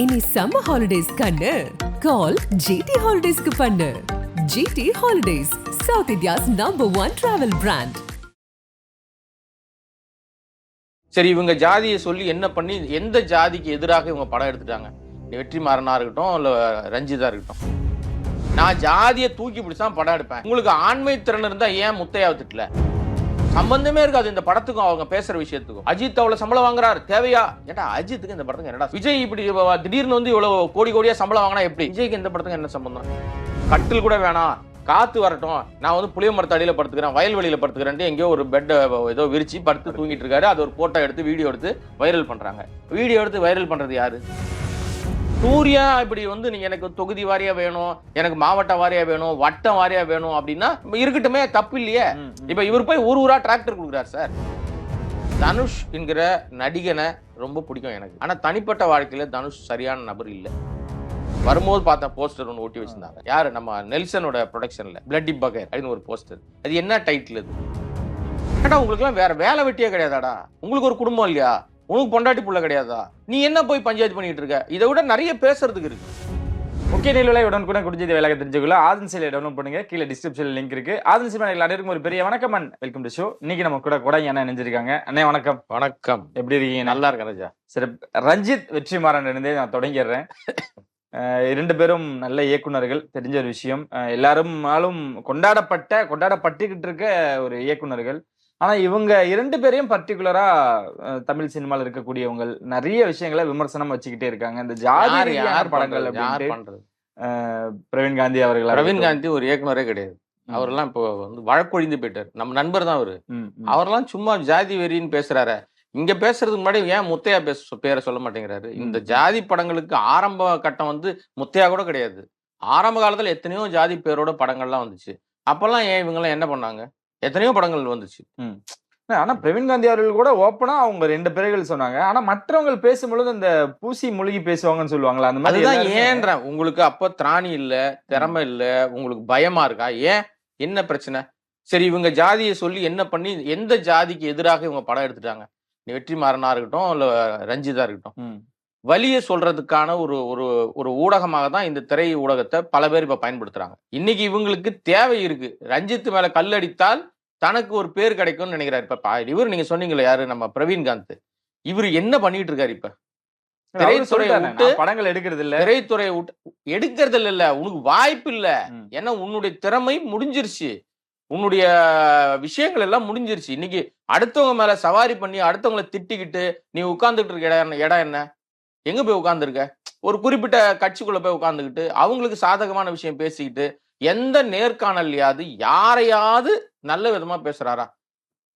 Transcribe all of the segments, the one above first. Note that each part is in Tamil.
இனி சம்மர் ஹாலிடேஸ் கண்ணு கால் ஜிடி ஹாலிடேஸ்க்கு பண்ணு. GT holidays, south India's #1 travel brand. சரி, இவங்க ஜாதியை சொல்லி என்ன பண்ணி எந்த ஜாதிக்கு எதிராக இவங்க படம் எடுத்துட்டாங்க? வெற்றிமாறனா இருக்கட்டும், இல்ல ரஞ்சிதா இருக்கட்டும். நான் ஜாதியை தூக்கி பிடிச்சான் படம் எடுப்பேன். உங்களுக்கு ஆண்மை திறன் இருந்தா ஏன் முத்தையாவை திட்டல? சம்பந்தமே இருக்காது இந்த படத்துக்கும் அவங்க பேசுற விஷயத்துக்கும். அஜித் அவ்வளவு சம்பளம் வாங்குறாரு, தேவையா? ஏட்டா அஜித்துக்கு இந்த படத்துக்கு என்னடா? விஜய் இப்படி திடீர்னு வந்து இவ்வளவு கோடி கோடியா சம்பளம் வாங்கினா எப்படி? விஜய்க்கு இந்த படத்துக்கு என்ன சம்பந்தம்? கட்டில் கூட வேணாம், காத்து வரட்டும், நான் வந்து புளிய மரத்து அடியில படுத்துக்கிறேன், வயல்வெளியில படுத்துக்கிறேன், எங்கேயோ ஒரு பெட்டை ஏதோ விரிச்சு படுத்து தூங்கிட்டு இருக்காரு. அது ஒரு போட்டோ எடுத்து வீடியோ எடுத்து வைரல் பண்றாங்க. வீடியோ எடுத்து வைரல் பண்றது யாரு? சூர்யா இப்படி வந்து நீங்க எனக்கு தொகுதி வாரியா வேணும், எனக்கு மாவட்ட வாரியா வேணும், வட்டம் வாரியா வேணும் அப்படின்னா இருக்கட்டுமே, தப்பு இல்லையே. இப்ப இவர் போய் ஊரா டிராக்டர் கொடுக்குறாரு சார். தனுஷ் என்கிற நடிகனை ரொம்ப பிடிக்கும் எனக்கு. ஆனா தனிப்பட்ட வாழ்க்கையில தனுஷ் சரியான நபர் இல்லை. வரும்போது பார்த்தா போஸ்டர் ஒன்று ஓட்டி வச்சிருந்தாங்க. யாரு? நம்ம நெல்சனோட ப்ரொடக்ஷன்ல பிளட்டி பகர் அப்படின்னு ஒரு போஸ்டர். அது என்ன டைட்டில்? அது ஏடா உங்களுக்கு எல்லாம் வேற வேலை வெட்டியே கிடையாதாடா? உங்களுக்கு ஒரு குடும்பம் இல்லையா? உனக்கு பொண்டாட்டி புள்ள கிடையாதா? நீ என்ன போய் பஞ்சாயத்து பண்ணிட்டு இருக்க? இதை விட நிறைய பேசுறதுக்கு இருக்கு. முக்கிய நிகழ்வுகளை உடனுக்குடன் குறிஞ்சி வேலையை தெரிஞ்சுக்கல ஆதன் செயலை டவுன்லோட் பண்ணுங்க. கீழே டிஸ்கிரிப்ஷன்ல லிங்க் இருக்கு. ஆதன் செயல் அனைவருக்கும் ஒரு பெரிய வணக்கம் அண்ட் வெல்கம் டு ஷோ. இன்னைக்கு நம்ம கூட என்ன நினைஞ்சிருக்காங்க. அண்ணே வணக்கம். வணக்கம். எப்படி இருக்கீங்க? நல்லா இருக்கேன் ராஜா. சரி, ரஞ்சித் வெற்றிமாறன் இருந்தே நான் தொடங்கிடுறேன். இரண்டு பேரும் நல்ல இயக்குனர்கள், தெரிஞ்ச ஒரு விஷயம். எல்லாருமாலும் கொண்டாடப்பட்டுக்கிட்டு இருக்க ஒரு இயக்குனர்கள். ஆனா இவங்க இரண்டு பேரையும் பர்டிகுலரா தமிழ் சினிமால இருக்கக்கூடியவங்க நிறைய விஷயங்களை விமர்சனம் வச்சுக்கிட்டே இருக்காங்க. இந்த ஜாதி படங்கள் அப்படின்ட்டு பிரவீன் காந்தி அவர்கள். பிரவீன் காந்தி ஒரு இயக்குனரே கிடையாது. அவரெல்லாம் இப்போ வந்து வழக்கொழிந்து போயிட்டார். நம்ம நண்பர் தான் அவரு. அவரெல்லாம் சும்மா ஜாதி வெறின்னு பேசுறாரு. இங்க பேசுறதுக்கு முன்னாடி ஏன் முத்தையா பேரை சொல்ல மாட்டேங்கிறாரு? இந்த ஜாதி படங்களுக்கு ஆரம்ப கட்டம் வந்து முத்தையா கூட கிடையாது. ஆரம்ப காலத்துல எத்தனையோ ஜாதி பேரோட படங்கள்லாம் வந்துச்சு. அப்பெல்லாம் ஏன் இவங்கெல்லாம் என்ன பண்ணாங்க? எத்தனையோ படங்கள் வந்துச்சு. ஆனா பிரவீன் காந்தி அவர்கள் கூட ஓப்பனா அவங்க ரெண்டு பேர்கள் சொன்னாங்க. ஆனா மற்றவங்க பேசும்பொழுது இந்த பூசி மூழ்கி பேசுவாங்கன்னு சொல்லுவாங்களா? அந்த மாதிரி தான். ஏன்ற உங்களுக்கு அப்ப திராணி இல்ல, திறமை இல்ல, உங்களுக்கு பயமா இருக்கா? ஏன்? என்ன பிரச்சனை? சரி, இவங்க ஜாதியை சொல்லி என்ன பண்ணி எந்த ஜாதிக்கு எதிராக இவங்க படம் எடுத்துட்டாங்க? வெற்றிமாறனா இருக்கட்டும், இல்ல ரஞ்சிதா இருக்கட்டும். வலிய சொல்றதுக்கான ஒரு ஒரு ஒரு ஊடகமாக தான் இந்த திரை ஊடகத்தை பல பேர் இப்ப பயன்படுத்துறாங்க. இன்னைக்கு இவங்களுக்கு தேவை இருக்கு. ரஞ்சித் மேல கல் அடித்தால் தனக்கு ஒரு பேர் கிடைக்கும்னு நினைக்கிறாரு. இப்ப இவர் நீங்க சொன்னீங்களே, யாரு? நம்ம பிரவீன் காந்த். இவரு என்ன பண்ணிட்டு இருக்காரு? இப்ப திரைத்துறையை விட்டு படங்கள் எடுக்கிறது இல்ல. திரைத்துறையை விட்டு எடுக்கிறது இல்ல. உனக்கு வாய்ப்பு இல்ல. ஏன்னா உன்னுடைய திறமை முடிஞ்சிருச்சு. உன்னுடைய விஷயங்கள் எல்லாம் முடிஞ்சிருச்சு. இன்னைக்கு அடுத்தவங்க மேல சவாரி பண்ணி அடுத்தவங்களை திட்டிக்கிட்டு நீ உட்கார்ந்துட்டு இருக்க இடம் என்ன? எங்க போய் உட்கார்ந்துருக்க? ஒரு குறிப்பிட்ட கட்சிக்குள்ள போய் உட்கார்ந்துக்கிட்டு அவங்களுக்கு சாதகமான விஷயம் பேசிக்கிட்டு எந்த நேர்காணல்லையாவது யாரையாவது நல்ல விதமா பேசுறாரா?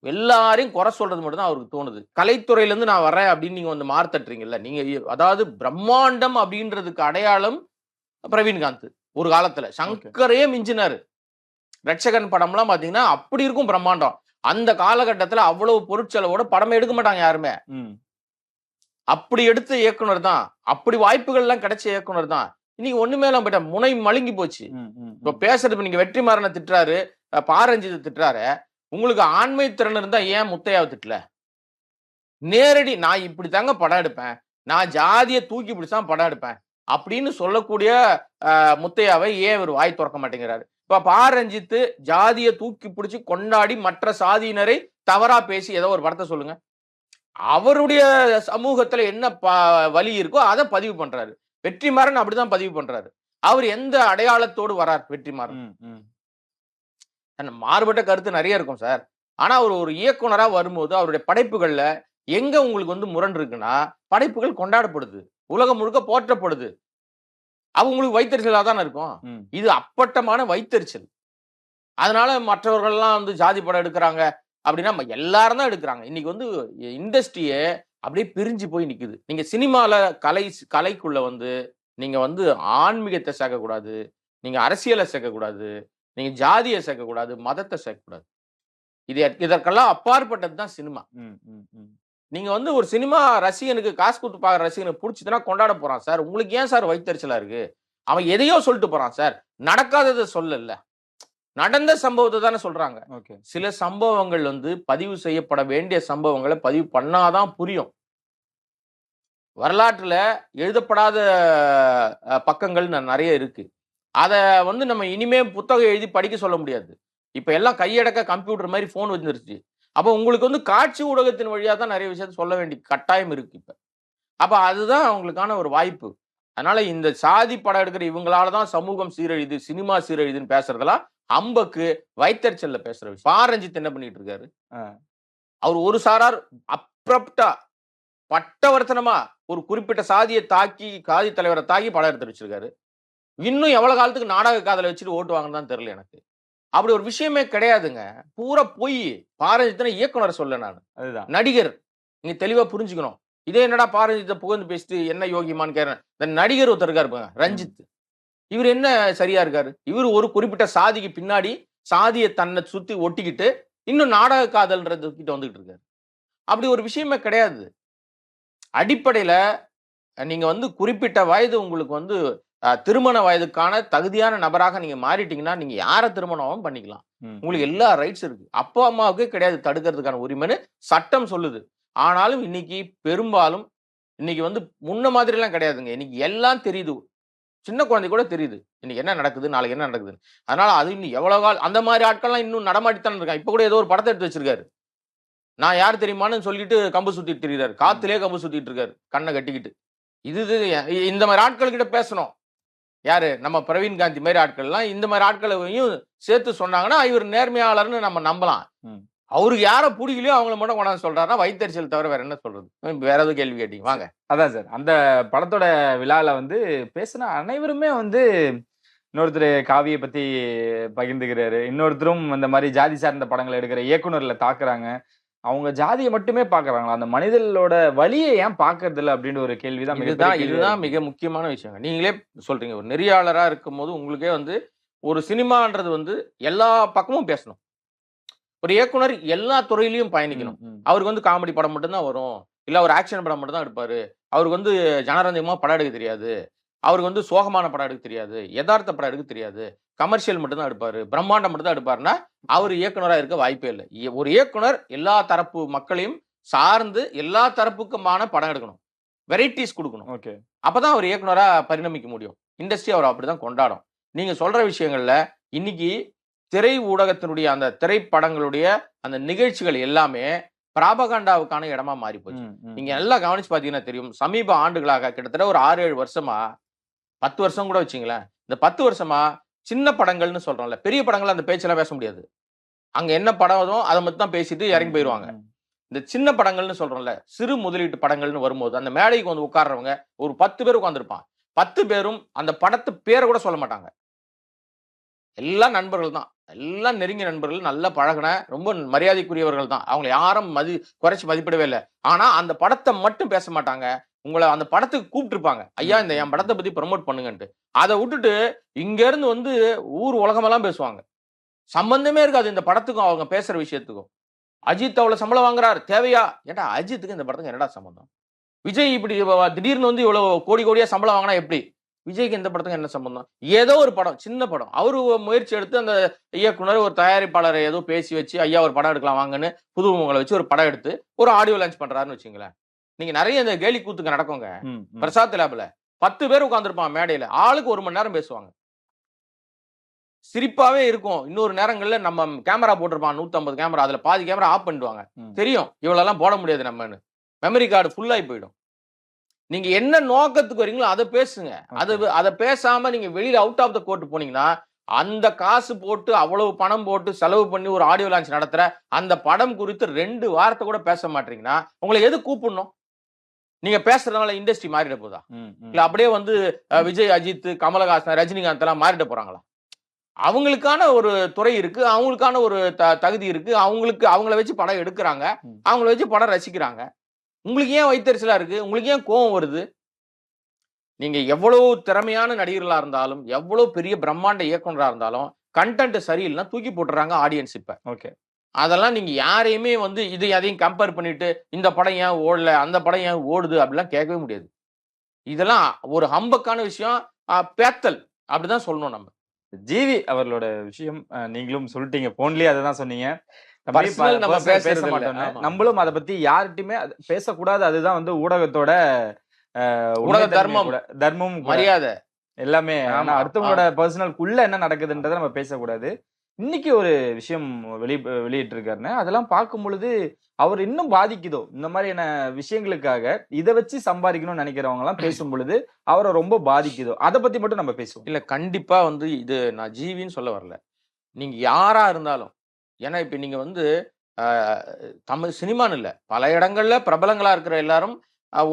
எல்லாரையும் குறை சொல்றது மட்டும் தான் அவருக்கு தோணுது. கலைத்துறையில இருந்து நான் வரேன் அப்படின்னு நீங்க வந்து மார்த்தட்டுறீங்கல்ல. நீங்க அதாவது பிரம்மாண்டம் அப்படின்றதுக்கு அடையாளம் பிரவீன் காந்த். ஒரு காலத்துல சங்கரையே மிஞ்சினாரு. ரட்சகன் படம்லாம் பாத்தீங்கன்னா அப்படி இருக்கும் பிரம்மாண்டம். அந்த காலகட்டத்துல அவ்வளவு பொருட்செலவோட படமே எடுக்க மாட்டாங்க யாருமே. அப்படி எடுத்த இயக்குனர் தான். அப்படி வாய்ப்புகள் எல்லாம் கிடைச்ச இயக்குனர் தான். இன்னைக்கு ஒண்ணுமே எல்லாம் போயிட்டா முனை மழுங்கி போச்சு. இப்ப பேசுறது நீங்க வெற்றிமாறனை திட்டுறாரு, பாரஞ்சித திட்டுறாரு. உங்களுக்கு ஆண்மை திறன் இருந்தா ஏன் முத்தையாவை திட்டல? நேரடி நான் இப்படி தாங்க படம் எடுப்பேன், நான் ஜாதியை தூக்கி பிடிச்சான் படம் எடுப்பேன் அப்படின்னு சொல்லக்கூடிய முத்தையாவை ஏன் இவர் வாய் திறக்க மாட்டேங்கிறாரு? இப்ப பாரஞ்சித்து ஜாதியை தூக்கி பிடிச்சி கொண்டாடி மற்ற சாதியினரை தவறா பேசி ஏதோ ஒரு படத்தை சொல்லுங்க. அவருடைய சமூகத்துல என்ன வலி இருக்கோ அதை பதிவு பண்றாரு. வெற்றிமாறன் அப்படிதான் பதிவு பண்றாரு. அவர் எந்த அடையாளத்தோடு வரார்? வெற்றிமாறன் மாறுபட்ட கருத்து நிறைய இருக்கும் சார். ஆனா அவர் ஒரு இயக்குனரா வரும்போது அவருடைய படைப்புகள்ல எங்க உங்களுக்கு வந்து முரண் இருக்குன்னா, படைப்புகள் கொண்டாடப்படுது, உலகம் முழுக்க போற்றப்படுது. அவங்களுக்கு வைத்தறிச்சலா தானே இருக்கும். இது அப்பட்டமான வைத்தறிச்சல். அதனால மற்றவர்கள்லாம் வந்து ஜாதி படம் எடுக்கிறாங்க அப்படின்னா எல்லாரும் தான் எடுக்கிறாங்க. இன்னைக்கு வந்து இண்டஸ்ட்ரியே அப்படியே பிரிஞ்சு போய் நிக்குது. நீங்க சினிமால கலைக்குள்ள வந்து நீங்க வந்து ஆன்மீகத்தை சேர்க்கக்கூடாது, நீங்க அரசியலை சேர்க்கக்கூடாது, நீங்க ஜாதியை சேர்க்கக்கூடாது, மதத்தை சேர்க்கக்கூடாது. இதற்கெல்லாம் அப்பாற்பட்டது தான் சினிமா. நீங்க வந்து ஒரு சினிமா ரசிகனுக்கு காசு கொடுத்து பார்க்குற ரசிகனுக்கு பிடிச்சதுன்னா கொண்டாட போறான் சார். உங்களுக்கு ஏன் சார் வைத்தறிச்சலா இருக்கு? அவன் எதையோ சொல்லிட்டு போறான் சார். நடக்காததை சொல்லல, நடந்த சம்பவத்தை தானே சொல்றாங்க. சில சம்பவங்கள் வந்து பதிவு செய்யப்பட வேண்டிய சம்பவங்களை பதிவு பண்ணாதான் புரியும். வரலாற்றுல எழுதப்படாத பக்கங்கள் நிறைய இருக்கு. அத வந்து நம்ம இனிமே புத்தகம் எழுதி படிக்க சொல்ல முடியாது. இப்ப எல்லாம் கையடக்க கம்ப்யூட்டர் மாதிரி போன் வந்துருச்சு. அப்ப உங்களுக்கு வந்து காட்சி ஊடகத்தின் வழியா தான் நிறைய விஷயத்த சொல்ல வேண்டிய கட்டாயம் இருக்கு இப்ப. அப்ப அதுதான் அவங்களுக்கான ஒரு வாய்ப்பு. அதனால இந்த சாதி படம் எடுக்கிற இவங்களால தான் சமூகம் சீரழியுது, சினிமா சீரழியுதுன்னு பேசுறதெல்லாம் அம்பக்கு வயித்தெரிச்சல்ல பேசுற விஷயம். பாரஞ்சித் என்ன பண்ணிட்டு இருக்காரு? அவர் ஒரு சாரார் அப்ரப்டா பட்டவர்த்தனமா ஒரு குறிப்பிட்ட சாதியை தாக்கி, சாதி தலைவரை தாக்கி படம் எடுத்து வச்சிருக்காரு. இன்னும் எவ்வளவு காலத்துக்கு நாடக காதல வச்சுட்டு ஓட்டுவாங்கன்னு தான் தெரியல எனக்கு. அப்படி ஒரு விஷயமே கிடையாதுங்க. பூரா பொய். பாரஞ்சித்ன இயக்குனர் சொல்ல நானு. அதுதான் நடிகர். நீங்க தெளிவா புரிஞ்சுக்கணும். இதே என்னடா பாரஞ்சித்த புகழ்ந்து பேசிட்டு என்ன யோகியமான்னு கேக்குறேன். இந்த நடிகர் ஒருத்தர் இருக்காரு பாருங்க, ரஞ்சித். இவர் என்ன சரியா இருக்காரு? இவர் ஒரு குறிப்பிட்ட சாதிக்கு பின்னாடி சாதியை தன்னை சுத்தி ஒட்டிக்கிட்டு இன்னும் நாடக காதல்ன்றது கிட்ட வந்துகிட்டு இருக்காரு. அப்படி ஒரு விஷயமே கிடையாது. அடிப்படையில நீங்க வந்து குறிப்பிட்ட வயது உங்களுக்கு வந்து திருமண வயதுக்கான தகுதியான நபராக நீங்க மாறிட்டீங்கன்னா நீங்க யார திருமணம் பண்ணிக்கலாம். உங்களுக்கு எல்லா ரைட்ஸ் இருக்கு. அப்பா அம்மாவுக்கே கிடையாது தடுக்கிறதுக்கான உரிமைன்னு சட்டம் சொல்லுது. ஆனாலும் இன்னைக்கு பெரும்பாலும் இன்னைக்கு வந்து முன்ன மாதிரி எல்லாம் கிடையாதுங்க. இன்னைக்கு எல்லாம் தெரியுது. சின்ன குழந்தை கூட தெரியுது. இன்னைக்கு என்ன நடக்குது, நாளைக்கு என்ன நடக்குது. அதனால அது இன்னும் எவ்வளவு காலம் அந்த மாதிரி ஆட்கள்லாம் இன்னும் நடமாட்டித்தான் இருக்காங்க. இப்ப கூட ஏதோ ஒரு படத்தை எடுத்து வச்சிருக்காரு. நான் யார் தெரியுமான்னு சொல்லிட்டு கம்பு சுத்திட்டு தெரியுறாரு. காத்திலே கம்பு சுத்திட்டு இருக்காரு. கண்ணை கட்டிக்கிட்டு. இது இந்த மாதிரி ஆட்கள் கிட்ட பேசணும். யாரு? நம்ம பிரவீன் காந்தி மாதிரி ஆட்கள்லாம் இந்த மாதிரி ஆட்களையும் சேர்த்து சொன்னாங்கன்னா இவர் நேர்மையாளர்னு நம்ம நம்பலாம். அவருக்கு யார பிடிக்கலையோ அவங்கள மட்டும் கொண்டாந்து சொல்றாருன்னா வயித்தெரிச்சல் தவிர வேற என்ன சொல்றது? வேற ஏதாவது கேள்வி கேட்டீங்க வாங்க. அதான் சார், அந்த படத்தோட விழால வந்து பேசின அனைவருமே வந்து இன்னொருத்தர் காவியை பத்தி பகிர்ந்துக்கிறாரு, இன்னொருத்தரும் இந்த மாதிரி ஜாதி சார்ந்த படங்களை எடுக்கிற இயக்குனர்ல தாக்குறாங்க. அவங்க ஜாதியை மட்டுமே பாக்குறாங்களா? அந்த மனிதர்களோட வலியை ஏன் பாக்குறது இல்லை அப்படின்னு ஒரு கேள்விதான். இதுதான் மிக முக்கியமான விஷயம். நீங்களே சொல்றீங்க, ஒரு நெறியாளரா இருக்கும் போது உங்களுக்கே வந்து ஒரு சினிமான்றது வந்து எல்லா பக்கமும் பேசணும். ஒரு இயக்குனர் எல்லா துறையிலையும் பயணிக்கணும். அவருக்கு வந்து காமெடி படம் மட்டும்தான் வரும், இல்ல ஒரு ஆக்ஷன் படம் மட்டும் தான் எடுப்பாரு. அவருக்கு வந்து ஜனரஞ்சகமா படம் எடுக்க தெரியாது, அவருக்கு வந்து சோகமான படம் எடுக்க தெரியாது, யதார்த்த படம் எடுக்க தெரியாது, கமர்ஷியல் மட்டும் தான் எடுப்பாரு, பிரம்மாண்டம் மட்டும் தான் எடுப்பாருன்னா அவர் இயக்குனரா இருக்க வாய்ப்பே இல்லை. ஒரு இயக்குனர் எல்லா தரப்பு மக்களையும் சார்ந்து எல்லா தரப்புக்குமான படம் எடுக்கணும், வெரைட்டிஸ் கொடுக்கணும். ஓகே, அப்பதான் அவர் இயக்குனரா பரிணமிக்க முடியும். இண்டஸ்ட்ரி அவர் அப்படிதான் கொண்டாடும். நீங்க சொல்ற விஷயங்கள்ல இன்னைக்கு திரை ஊடகத்தினுடைய அந்த திரைப்படங்களுடைய அந்த நிகழ்ச்சிகள் எல்லாமே பிராபகாண்டாவுக்கான இடமா மாறி போச்சு. நீங்க நல்லா கவனிச்சு பாத்தீங்கன்னா தெரியும். சமீப ஆண்டுகளாக கிட்டத்தட்ட ஒரு 6-7 வருஷமா, 10 வருஷம் கூட வச்சுங்களேன், இந்த 10 வருஷமா சின்ன படங்கள்னு சொல்றோம்ல, பெரிய படங்கள் அந்த பேச்செல்லாம் பேச முடியாது. அங்க என்ன படம் அதை மட்டும் தான் பேசிட்டு இறங்கி போயிருவாங்க. இந்த சின்ன படங்கள்னு சொல்றோம்ல, சிறு முதலீட்டு படங்கள்னு வரும்போது அந்த மேடைக்கு வந்து உட்கார்றவங்க ஒரு 10 பேர் உட்கார்ந்துருப்பான். 10 பேரும் அந்த படத்து பேரை கூட சொல்ல மாட்டாங்க. எல்லாம் நண்பர்கள் தான், எல்லாம் நெருங்கிய நண்பர்கள், நல்லா பழகின ரொம்ப மரியாதைக்குரியவர்கள் தான். அவங்களை யாரும் குறைச்சி மதிப்பிடவே இல்லை. ஆனா அந்த படத்தை மட்டும் பேச மாட்டாங்க. உங்களை அந்த படத்துக்கு கூப்பிட்டுருப்பாங்க, ஐயா இந்த என் படத்தை பத்தி ப்ரமோட் பண்ணுங்கன்ட்டு. அதை விட்டுட்டு இங்க இருந்து வந்து ஊர் உலகமெல்லாம் பேசுவாங்க. சம்பந்தமே இருக்காது இந்த படத்துக்கும் அவங்க பேசுற விஷயத்துக்கும். அஜித் அவ்வளவு சம்பளம் வாங்குறாரு, தேவையா? ஏன்டா அஜித்துக்கு இந்த படத்துக்கு என்னடா சம்பந்தம்? விஜய் இப்படி திடீர்னு வந்து இவ்வளவு கோடி கோடியா சம்பளம் வாங்கினா எப்படி? விஜய்க்கு இந்த படத்துக்கு என்ன சம்பந்தம்? ஏதோ ஒரு படம், சின்ன படம், அவரு முயற்சி எடுத்து அந்த இயக்குனர் ஒரு தயாரிப்பாளரை ஏதோ பேசி வச்சு, ஐயா ஒரு படம் எடுக்கலாம் வாங்கன்னு புதுமுகங்களை வச்சு ஒரு படம் எடுத்து ஒரு ஆடியோ லான்ச் பண்றாருன்னு வச்சுங்களேன். நீங்க நிறைய இந்த கேலி கூத்துக்கு நடக்குங்க. பிரசாத் லேப்ல 10 பேர் உட்கார்ந்துருப்பான் மேடையில, ஆளுக்கு 1 மணி நேரம் பேசுவாங்க. சிரிப்பாவே இருக்கும். இன்னொரு நேரங்கள்ல நம்ம கேமரா போட்டிருப்பான், 150 கேமரா, அதுல பாதி கேமரா ஆஃப் பண்ணிடுவாங்க. தெரியும் இவ்வளவு எல்லாம் போட முடியாது நம்மன்னு. மெமரி கார்டு ஃபுல் ஆகி போயிடும். நீங்க என்ன நோக்கத்துக்கு வரீங்களோ அதை பேசுங்க. அதை பேசாம நீங்க வெளியில அவுட் ஆஃப் த கோர்ட் போனீங்கன்னா, அந்த காசு போட்டு அவ்வளவு பணம் போட்டு செலவு பண்ணி ஒரு ஆடியோ லான்ச் நடத்துற அந்த படம் குறித்து 2 வார்த்தை கூட பேச மாட்டீங்கன்னா உங்களை எது கூப்பிடணும்? நீங்க பேசுறதுனால இண்டஸ்ட்ரி மாறிட போதா? இல்ல அப்படியே வந்து விஜய், அஜித், கமலஹாசன், ரஜினிகாந்த் எல்லாம் மாறிட போறாங்களா? அவங்களுக்கான ஒரு துறை இருக்கு, அவங்களுக்கான ஒரு தகுதி இருக்கு, அவங்கள வச்சு படம் எடுக்கிறாங்க, அவங்கள வச்சு படம் ரசிக்கிறாங்க. உங்களுக்கு ஏன் வயித்தெரிச்சலா இருக்கு? உங்களுக்கு ஏன் கோபம் வருது? நீங்க எவ்வளவு திறமையான நடிகர்களா இருந்தாலும், எவ்வளவு பெரிய பிரம்மாண்ட இயக்குனரா இருந்தாலும், கண்டென்ட் சரியில்லைன்னா தூக்கி போட்டுறாங்க ஆடியன்ஸ் இப்ப. ஓகே, அதெல்லாம் நீங்க யாரையுமே வந்து அதையும் கம்பேர் பண்ணிட்டு இந்த படம் ஏன் ஓடல, அந்த படம் ஏன் ஓடுது அப்படிலாம் கேட்கவே முடியாது. இதெல்லாம் ஒரு ஹம்பக்கான விஷயம், பேத்தல் அப்படிதான் சொல்லணும். நம்ம ஜிவி அவர்களோட விஷயம் நீங்களும் சொல்லிட்டீங்க, போன்லயே அதான் சொன்னீங்க. நம்ம பேச மாட்டோம், நம்மளும் அதை பத்தி யார்கிட்டயுமே பேசக்கூடாது. அதுதான் வந்து ஊடகத்தோட உலக தர்மம், தர்மமும் மரியாதை எல்லாமே. ஆனா ஆமா. அடுத்தவங்களோட பர்சனலுக்குள்ள என்ன நடக்குதுன்றதை நம்ம பேசக்கூடாது. இன்னைக்கு ஒரு விஷயம் வெளியிட்டிருக்காருன்னு, அதெல்லாம் பார்க்கும் பொழுது அவர் இன்னும் பாதிக்குதோ இந்த மாதிரியான விஷயங்களுக்காக இதை வச்சு சம்பாதிக்கணும்னு நினைக்கிறவங்க எல்லாம் பேசும் பொழுது அவரை ரொம்ப பாதிக்குதோ, அதை பத்தி மட்டும் நம்ம பேசுவோம். இல்ல கண்டிப்பா வந்து இது நான் ஜீவின்னு சொல்ல வரல. நீங்க யாரா இருந்தாலும், ஏன்னா இப்ப நீங்க வந்து தமிழ் சினிமான்னு இல்ல, பல இடங்கள்ல பிரபலங்களா இருக்கிற எல்லாரும்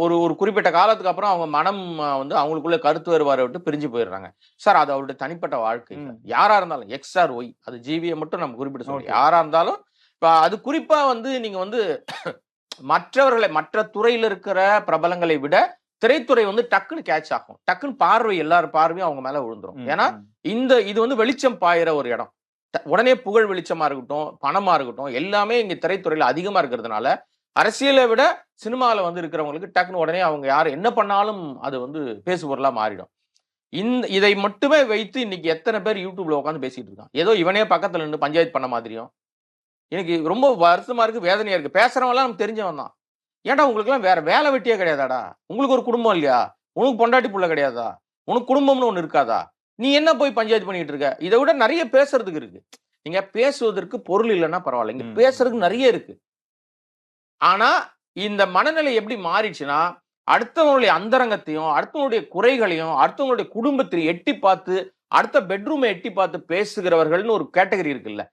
ஒரு ஒரு குறிப்பிட்ட காலத்துக்கு அப்புறம் அவங்க மனம் வந்து அவங்களுக்குள்ள கருத்து வேறுபாடு விட்டு பிரிஞ்சு போயிடுறாங்க. சார் அது அவருடைய தனிப்பட்ட வாழ்க்கை. யாரா இருந்தாலும் எக்ஸ் ஆர் ஒய், அது ஜீவியை மட்டும் நம்ம குறிப்பிட்டு சொல்றோம். யாரா இருந்தாலும் இப்ப அது குறிப்பா வந்து நீங்க வந்து மற்றவர்களை மற்ற துறையில இருக்கிற பிரபலங்களை விட திரைத்துறை வந்து டக்குன்னு கேட்ச் ஆகும். டக்குன்னு பார்வை எல்லாரும் பார்வையும் அவங்க மேல விழுந்துரும். ஏன்னா இது வந்து வெளிச்சம் பாயிற ஒரு இடம். உடனே புகழ் வெளிச்சமா இருக்கட்டும், பணமா இருக்கட்டும், எல்லாமே இங்க திரைத்துறையில அதிகமா இருக்கிறதுனால அரசியலை விட சினிமாவில் வந்து இருக்கிறவங்களுக்கு டக்குன்னு உடனே அவங்க யார் என்ன பண்ணாலும் அது வந்து பேசு பொருளா மாறிடும். இதை மட்டுமே வைத்து இன்னைக்கு எத்தனை பேர் யூடியூப்ல உட்காந்து பேசிட்டு இருக்கான். ஏதோ இவனே பக்கத்துல நின்று பஞ்சாயத்து பண்ண மாதிரியும் எனக்கு ரொம்ப வருத்தமா இருக்கு, வேதனையா இருக்கு. பேசுறவங்க எல்லாம் நமக்கு தெரிஞ்சவன் தான். ஏன்டா உங்களுக்கு எல்லாம் வேற வேலை வெட்டியே கிடையாதாடா? உங்களுக்கு ஒரு குடும்பம் இல்லையா? உனக்கு பொண்டாட்டி புள்ள கிடையாதா? உனக்கு குடும்பம்னு ஒண்ணு இருக்காதா? நீ என்ன போய் பஞ்சாயத்து பண்ணிட்டு இருக்க? இதை விட நிறைய பேசுறதுக்கு இருக்கு. நீங்க பேசுவதற்கு பொருள் இல்லைன்னா பரவாயில்ல, இங்க பேசுறதுக்கு நிறைய இருக்கு. ஆனா இந்த மனநிலை எப்படி மாறிடுச்சுன்னா, அடுத்தவங்களுடைய அந்தரங்கத்தையும் அடுத்தவங்களுடைய குறைகளையும் அடுத்தவங்களுடைய குடும்பத்தையும் எட்டி பார்த்து அடுத்த பெட்ரூமை எட்டி பார்த்து பேசுகிறவர்கள்னு ஒரு கேட்டகரி இருக்குல்ல.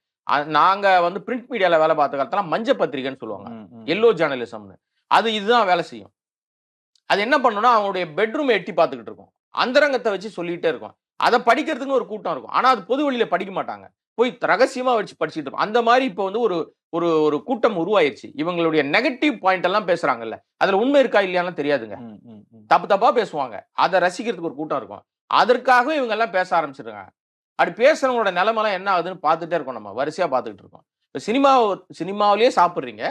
நாங்க வந்து பிரிண்ட் மீடியால வேலை பார்த்த காலத்துல மஞ்ச பத்திரிகைன்னு சொல்லுவாங்க, எல்லோ ஜேர்னலிசம்னு. அது இதுதான் வேலை செய்யும். அது என்ன பண்ணும்னா அவங்களுடைய பெட்ரூமை எட்டி பார்த்துக்கிட்டு இருக்கும், அந்தரங்கத்தை வச்சு சொல்லிட்டே இருக்கும். அதை படிக்கிறதுக்குன்னு ஒரு கூட்டம் இருக்கும். ஆனா அது பொது வழியில படிக்க மாட்டாங்க, போய் ரகசியமா வச்சு படிச்சுட்டு இருக்கும். அந்த மாதிரி இப்போ வந்து ஒரு ஒரு ஒரு கூட்டம் உருவாயிருச்சு. இவங்களுடைய நெகட்டிவ் பாயிண்ட் எல்லாம் பேசுறாங்கல்ல, அதுல உண்மை இருக்கா இல்லையான்னு தெரியாதுங்க. தப்பு தப்பா பேசுவாங்க, அதை ரசிக்கிறதுக்கு ஒரு கூட்டம் இருக்கும். அதற்காகவே இவங்க எல்லாம் பேச ஆரம்பிச்சிருக்காங்க. அப்படி பேசுறவங்களோட நிலைமெல்லாம் என்ன ஆகுதுன்னு பார்த்துட்டே இருக்கோம், நம்ம வரிசையா பார்த்துக்கிட்டு இருக்கோம். இப்போ சினிமாவிலேயே சாப்பிட்றீங்க,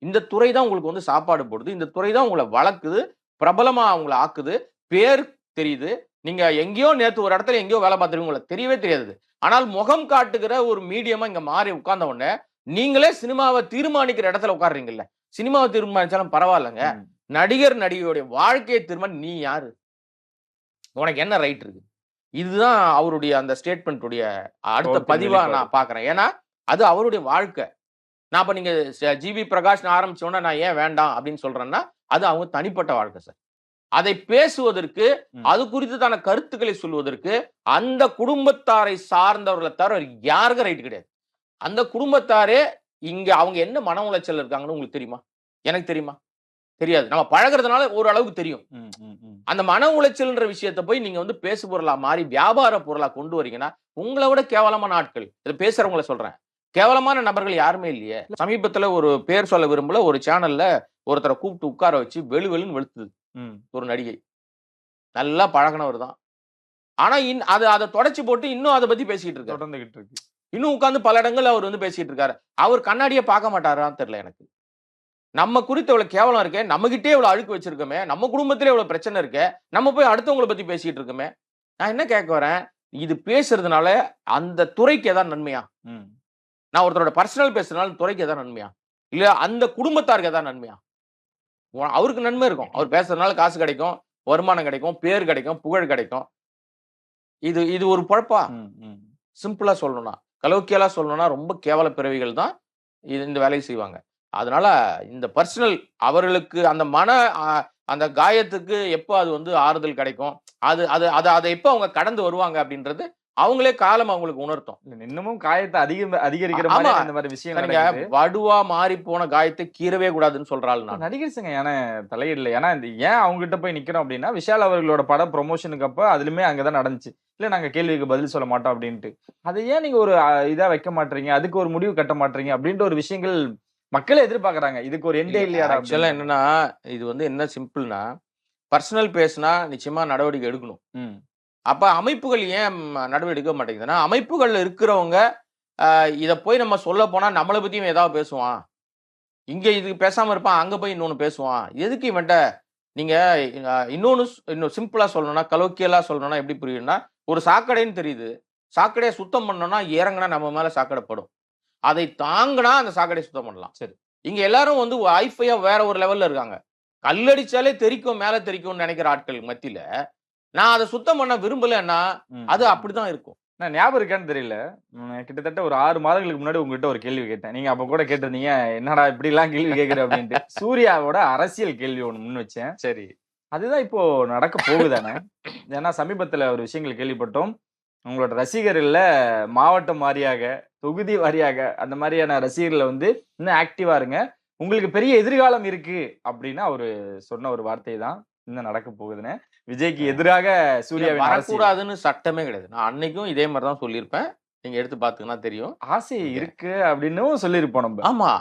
இந்த துறை தான் உங்களுக்கு வந்து சாப்பாடு போடுது, இந்த துறை தான் உங்களை வளர்க்குது, பிரபலமா அவங்களை ஆக்குது, பேர் தெரியுது. நீங்க எங்கேயோ நேத்து ஒரு இடத்துல எங்கேயோ வேலை பார்த்துருவீங்க, உங்களுக்கு தெரியவே தெரியாது. ஆனால் முகம் காட்டுகிற ஒரு மீடியமா இங்க மாறி உட்கார்ந்த உடனே நீங்களே சினிமாவை தீர்மானிக்கிற இடத்துல உட்கார்றீங்கல்ல. சினிமாவை தீர்மானிச்சாலும் பரவாயில்லைங்க, நடிகர் நடிகையுடைய வாழ்க்கையை தீர்மானி நீ யாரு, உனக்கு என்ன ரைட் இருக்கு? இதுதான் அவருடைய அந்த ஸ்டேட்மெண்ட்டுடைய அடுத்த பதிவா நான் பாக்குறேன். ஏன்னா அது அவருடைய வாழ்க்கை. நான் இப்ப நீங்க ஜிவி பிரகாஷ் ஆரம்பிச்சோன்னா நான் ஏன் வேண்டாம் அப்படின்னு சொல்றேன்னா அது அவங்க தனிப்பட்ட வாழ்க்கை சார். அதை பேசுவதற்கு, அது குறித்து தான கருத்துக்களை சொல்வதற்கு அந்த குடும்பத்தாரை சார்ந்தவர்களை தவிர யாருக்கும் ரைட் கிடையாது. அந்த குடும்பத்தாரே இங்க அவங்க என்ன மன உளைச்சல் இருக்காங்கன்னு உங்களுக்கு தெரியுமா? எனக்கு தெரியுமா? தெரியாது. நம்ம பழகிறதுனால ஓரளவுக்கு தெரியும். அந்த மன உளைச்சல்ன்ற விஷயத்தை போய் நீங்க வந்து பேசு பொருளா மாறி வியாபார பொருளா கொண்டு வரீங்கன்னா உங்களை விட கேவலமான ஆட்கள், இதை பேசுறவங்களை சொல்றேன், கேவலமான நபர்கள் யாருமே இல்லையே. சமீபத்துல ஒரு பேர் சொல்ல விரும்பல, ஒரு சேனல்ல ஒருத்தரை கூப்பிட்டு உட்கார வச்சு வெளுன்னு வெளுத்துது ஒரு நடிகை. நல்லா பழகினவர் தான். ஆனா அதை தொடச்சு போட்டு இன்னும் அதை பத்தி பேசிட்டு இருக்காரு. இன்னும் உட்கார்ந்து பல இடங்கள் அவர் வந்து பேசிட்டு இருக்காரு. அவர் கண்ணாடியை பார்க்க மாட்டாரான்னு தெரியல எனக்கு. நம்ம குறித்து எவ்வளவு கேவலம் இருக்கே, நம்ம கிட்டே எவ்வளவு அழுக்கு வச்சிருக்கோமே, நம்ம குடும்பத்திலே எவ்வளவு பிரச்சனை இருக்கே, நம்ம போய் அடுத்தவங்களை பத்தி பேசிட்டு இருக்கோமே. நான் என்ன கேட்க வரேன், இது பேசுறதுனால அந்த துறைக்கு ஏதாவது நன்மையா? நான் ஒருத்தரோட பர்சனல் பேசுறதுனால துறைக்கு ஏதாவது நன்மையா? இல்ல அந்த குடும்பத்தாருக்கு ஏதாவது நன்மையா? அவருக்கு நன்மை இருக்கும். அவர் பேசுறதுனால காசு கிடைக்கும், வருமானம் கிடைக்கும், பேர் கிடைக்கும், புகழ் கிடைக்கும். இது ஒரு பொழப்பா? சிம்பிளா சொல்லணும்னா, கலோக்கியலா சொல்லணும்னா ரொம்ப கேவல பிறவிகள் தான் இந்த வேலையை செய்வாங்க. அதனால இந்த பர்சனல் அவர்களுக்கு அந்த காயத்துக்கு எப்போ அது வந்து ஆறுதல் கிடைக்கும், அதை எப்போ அவங்க கடந்து வருவாங்க அப்படின்றது அவங்களே காலம் அவங்களுக்கு உணர்த்தும். இன்னமும் காயத்தை அதிகரிக்கிற மாதிரி விஷயம். வடுவா மாறி போன காயத்தை கீறவே கூடாதுன்னு சொல்றாள். நடிகர் சங்க ஏன்னா தலையிடல. ஏன்னா ஏன் அவங்க கிட்ட போய் நிக்கிறோம் அப்படின்னா, விஷால் அவர்களோட படம் ப்ரொமோஷனுக்கு அப்ப அதுலயுமே அங்கதான் நடந்துச்சு. இல்ல நாங்க கேள்விக்கு பதில் சொல்ல மாட்டோம் அப்படின்ட்டு. அதை ஏன் நீங்க ஒரு இதா வைக்க மாட்டீங்க, அதுக்கு ஒரு முடிவு கட்ட மாட்டீங்க அப்படின்ற ஒரு விஷயங்கள் மக்களே எதிர்பார்க்கறாங்க. இதுக்கு ஒரு எண்டே இல்லையா? ஆக்சுவலா என்னன்னா, இது வந்து என்ன சிம்பிள்னா, பர்சனல் பேசினா நிச்சயமா நடவடிக்கை எடுக்கணும். அப்ப அமைப்புகள் ஏன் நடவடிக்கை எடுக்க மாட்டேங்குதுன்னா, அமைப்புகள் இருக்கிறவங்க இதை போய் நம்ம சொல்ல போனா நம்மளை பத்தியும் ஏதாவது பேசுவான், இங்க இதுக்கு பேசாம இருப்பான், அங்க போய் இன்னொன்னு பேசுவான். எதுக்கு இவன்ட்ட நீங்க இன்னும் சிம்பிளா சொல்லணும்னா, கலோக்கியலா சொல்லணும்னா எப்படி புரியும்னா, ஒரு சாக்கடைன்னு தெரியுது, சாக்கடையை சுத்தம் பண்ணோம்னா இறங்கினா நம்ம மேல சாக்கடைப்படும், அதை தாங்கினா அந்த சாக்கடையை சுத்தம் பண்ணலாம். சரி, இங்க எல்லாரும் வந்து ஐஃபையா வேற ஒரு லெவல்ல இருக்காங்க. கல்லடிச்சாலே தெரிக்கும் மேல தெரிக்கும்னு நினைக்கிற ஆட்கள் மத்தியில நான் அதை சுத்தம் பண்ண விரும்பலன்னா அது அப்படிதான் இருக்கும். நான் ஞாபகம் இருக்கான்னு தெரியல. கிட்டத்தட்ட ஒரு 6 மாதங்களுக்கு முன்னாடி உங்ககிட்ட ஒரு கேள்வி கேட்டேன். நீங்க அப்ப கூட கேட்டிருந்தீங்க, என்னடா இப்படி எல்லாம் கேள்வி கேட்கிற அப்படின்ட்டு. சூர்யாவோட அரசியல் கேள்வி ஒண்ணு முன் வச்சேன். சரி, அதுதான் இப்போ நடக்க போகுதானே. ஏன்னா சமீபத்துல ஒரு விஷயங்கள் கேள்விப்பட்டோம். உங்களோட ரசிகர்கள்ல மாவட்டம் வாரியாக, தொகுதி வாரியாக அந்த மாதிரியான ரசிகர்களை வந்து இன்னும் ஆக்டிவா இருங்க, உங்களுக்கு பெரிய எதிர்காலம் இருக்கு அப்படின்னு அவரு சொன்ன ஒரு வார்த்தை தான் இன்னும் நடக்க போகுதுன்னு. விஜய்க்கு எதிராக சூர்யாவின் அரசியல் வரக்கூடாதுன்னு சட்டமே கிடையாது. நான் அன்னைக்கும் இதே மாதிரி தான் சொல்லியிருப்பேன். நீங்க எடுத்து பாத்தீங்கன்னா தெரியும். ஆசை இருக்கு அப்படின்னு சொல்லியிருப்போம் நம்ம. ஆமா,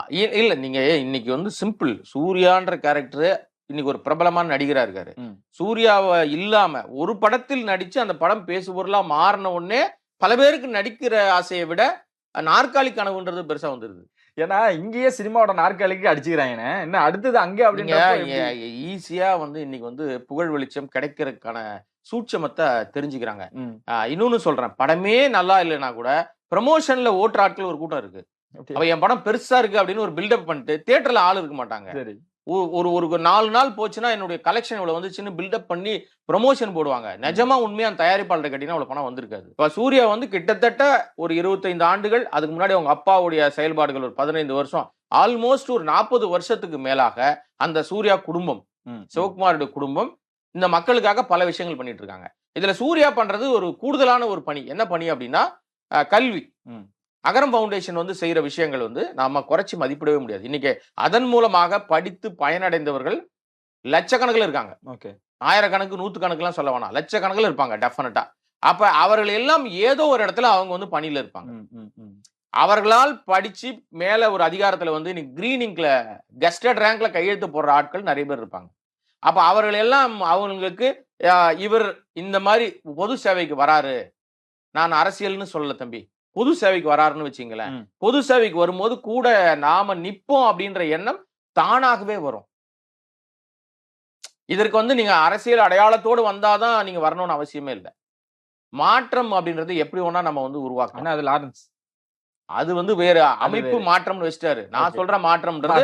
இல்ல நீங்க இன்னைக்கு வந்து சிம்பிள். சூர்யான்ற கேரக்டர் இன்னைக்கு ஒரு பிரபலமான நடிகரா இருக்காரு. சூர்யாவை இல்லாம ஒரு படத்தில் நடிச்சு அந்த படம் பேசுபொருளா மாறின உடனே பல பேருக்கு நடிக்கிற ஆசையை விட நாற்காலி கனவுன்றது பெருசா வந்துருது. ஏன்னா இங்கேயே சினிமாவோட நாற்காலிக்கு அடிச்சுக்கிறாங்க, என்ன அடுத்தது அங்க அப்படிங்க ஈஸியா வந்து இன்னைக்கு வந்து புகழ் வெளிச்சம் கிடைக்கிறதுக்கான சூட்சமத்தை தெரிஞ்சுக்கிறாங்க. இன்னொன்னு சொல்றேன், படமே நல்லா இல்லைன்னா கூட ப்ரமோஷன்ல ஓட்டுற ஆட்கள் ஒரு கூட்டம் இருக்கு. அவ என் படம் பெருசா இருக்கு அப்படின்னு ஒரு பில்டப் பண்ணிட்டு தியேட்டர்ல ஆள் இருக்க மாட்டாங்க. ஒரு 4 நாள் போச்சுன்னா என்னுடைய கலெக்ஷன் இவ்வளவு வந்துச்சுன்னு பில்டப் பண்ணி ப்ரமோஷன் போடுவாங்க. நிஜமா உண்மையா அந்த தயாரிப்பாளர் கட்டினா அவ்வளவு பணம் வந்திருக்காது. இப்ப சூர்யா வந்து கிட்டத்தட்ட ஒரு 25 ஆண்டுகள், அதுக்கு முன்னாடி அவங்க அப்பாவுடைய செயல்பாடுகள் ஒரு 15 வருஷம், ஆல்மோஸ்ட் ஒரு 40 வருஷத்துக்கு மேலாக அந்த சூர்யா குடும்பம், சிவகுமாருடைய குடும்பம் இந்த மக்களுக்காக பல விஷயங்கள் பண்ணிட்டு இருக்காங்க. இதுல சூர்யா பண்றது ஒரு கூடுதலான ஒரு பணி. என்ன பணி அப்படின்னா கல்வி. அகரம் ஃபவுண்டேஷன் வந்து செய்யற விஷயங்கள் வந்து நாம குறைச்சி மதிப்பிடவே முடியாது. இன்னைக்கு அதன் மூலமாக படித்து பயனடைந்தவர்கள் லட்சக்கணக்கில் இருக்காங்க. ஆயிரக்கணக்கு 100 சொல்ல வேணாம், லட்சக்கணக்கில் இருப்பாங்க டெஃபினட்டா. அப்ப அவர்கள் எல்லாம் ஏதோ ஒரு இடத்துல அவங்க வந்து பணியில இருப்பாங்க. அவர்களால் படிச்சு மேல ஒரு அதிகாரத்துல வந்து இன்னைக்கு கிரீன் இங்க்ல கெஸ்டட் ரேங்க்ல கையெழுத்து போடுற ஆட்கள் நிறைய பேர் இருப்பாங்க. அப்ப அவர்கள் எல்லாம் அவங்களுக்கு இவர் இந்த மாதிரி பொது சேவைக்கு வராரு, நான் அரசியல்னு சொல்லல தம்பி, பொது சேவைக்கு வராருன்னு வச்சுங்களேன். பொது சேவைக்கு வரும்போது கூட நாம நிப்போம் அப்படின்ற எண்ணம் தானாகவே வரும். இதற்கு வந்து நீங்க அரசியல் அடையாளத்தோடு வந்தாதான் நீங்க வரணும்னு அவசியமே இல்லை. மாற்றம் அப்படின்றது எப்படி வேணா நம்ம வந்து உருவாக்கணும். அது லாரன்ஸ், அது வந்து வேற அமைப்பு மாற்றம்னு வச்சிட்டாரு. நான் சொல்ற மாற்றம்ன்றது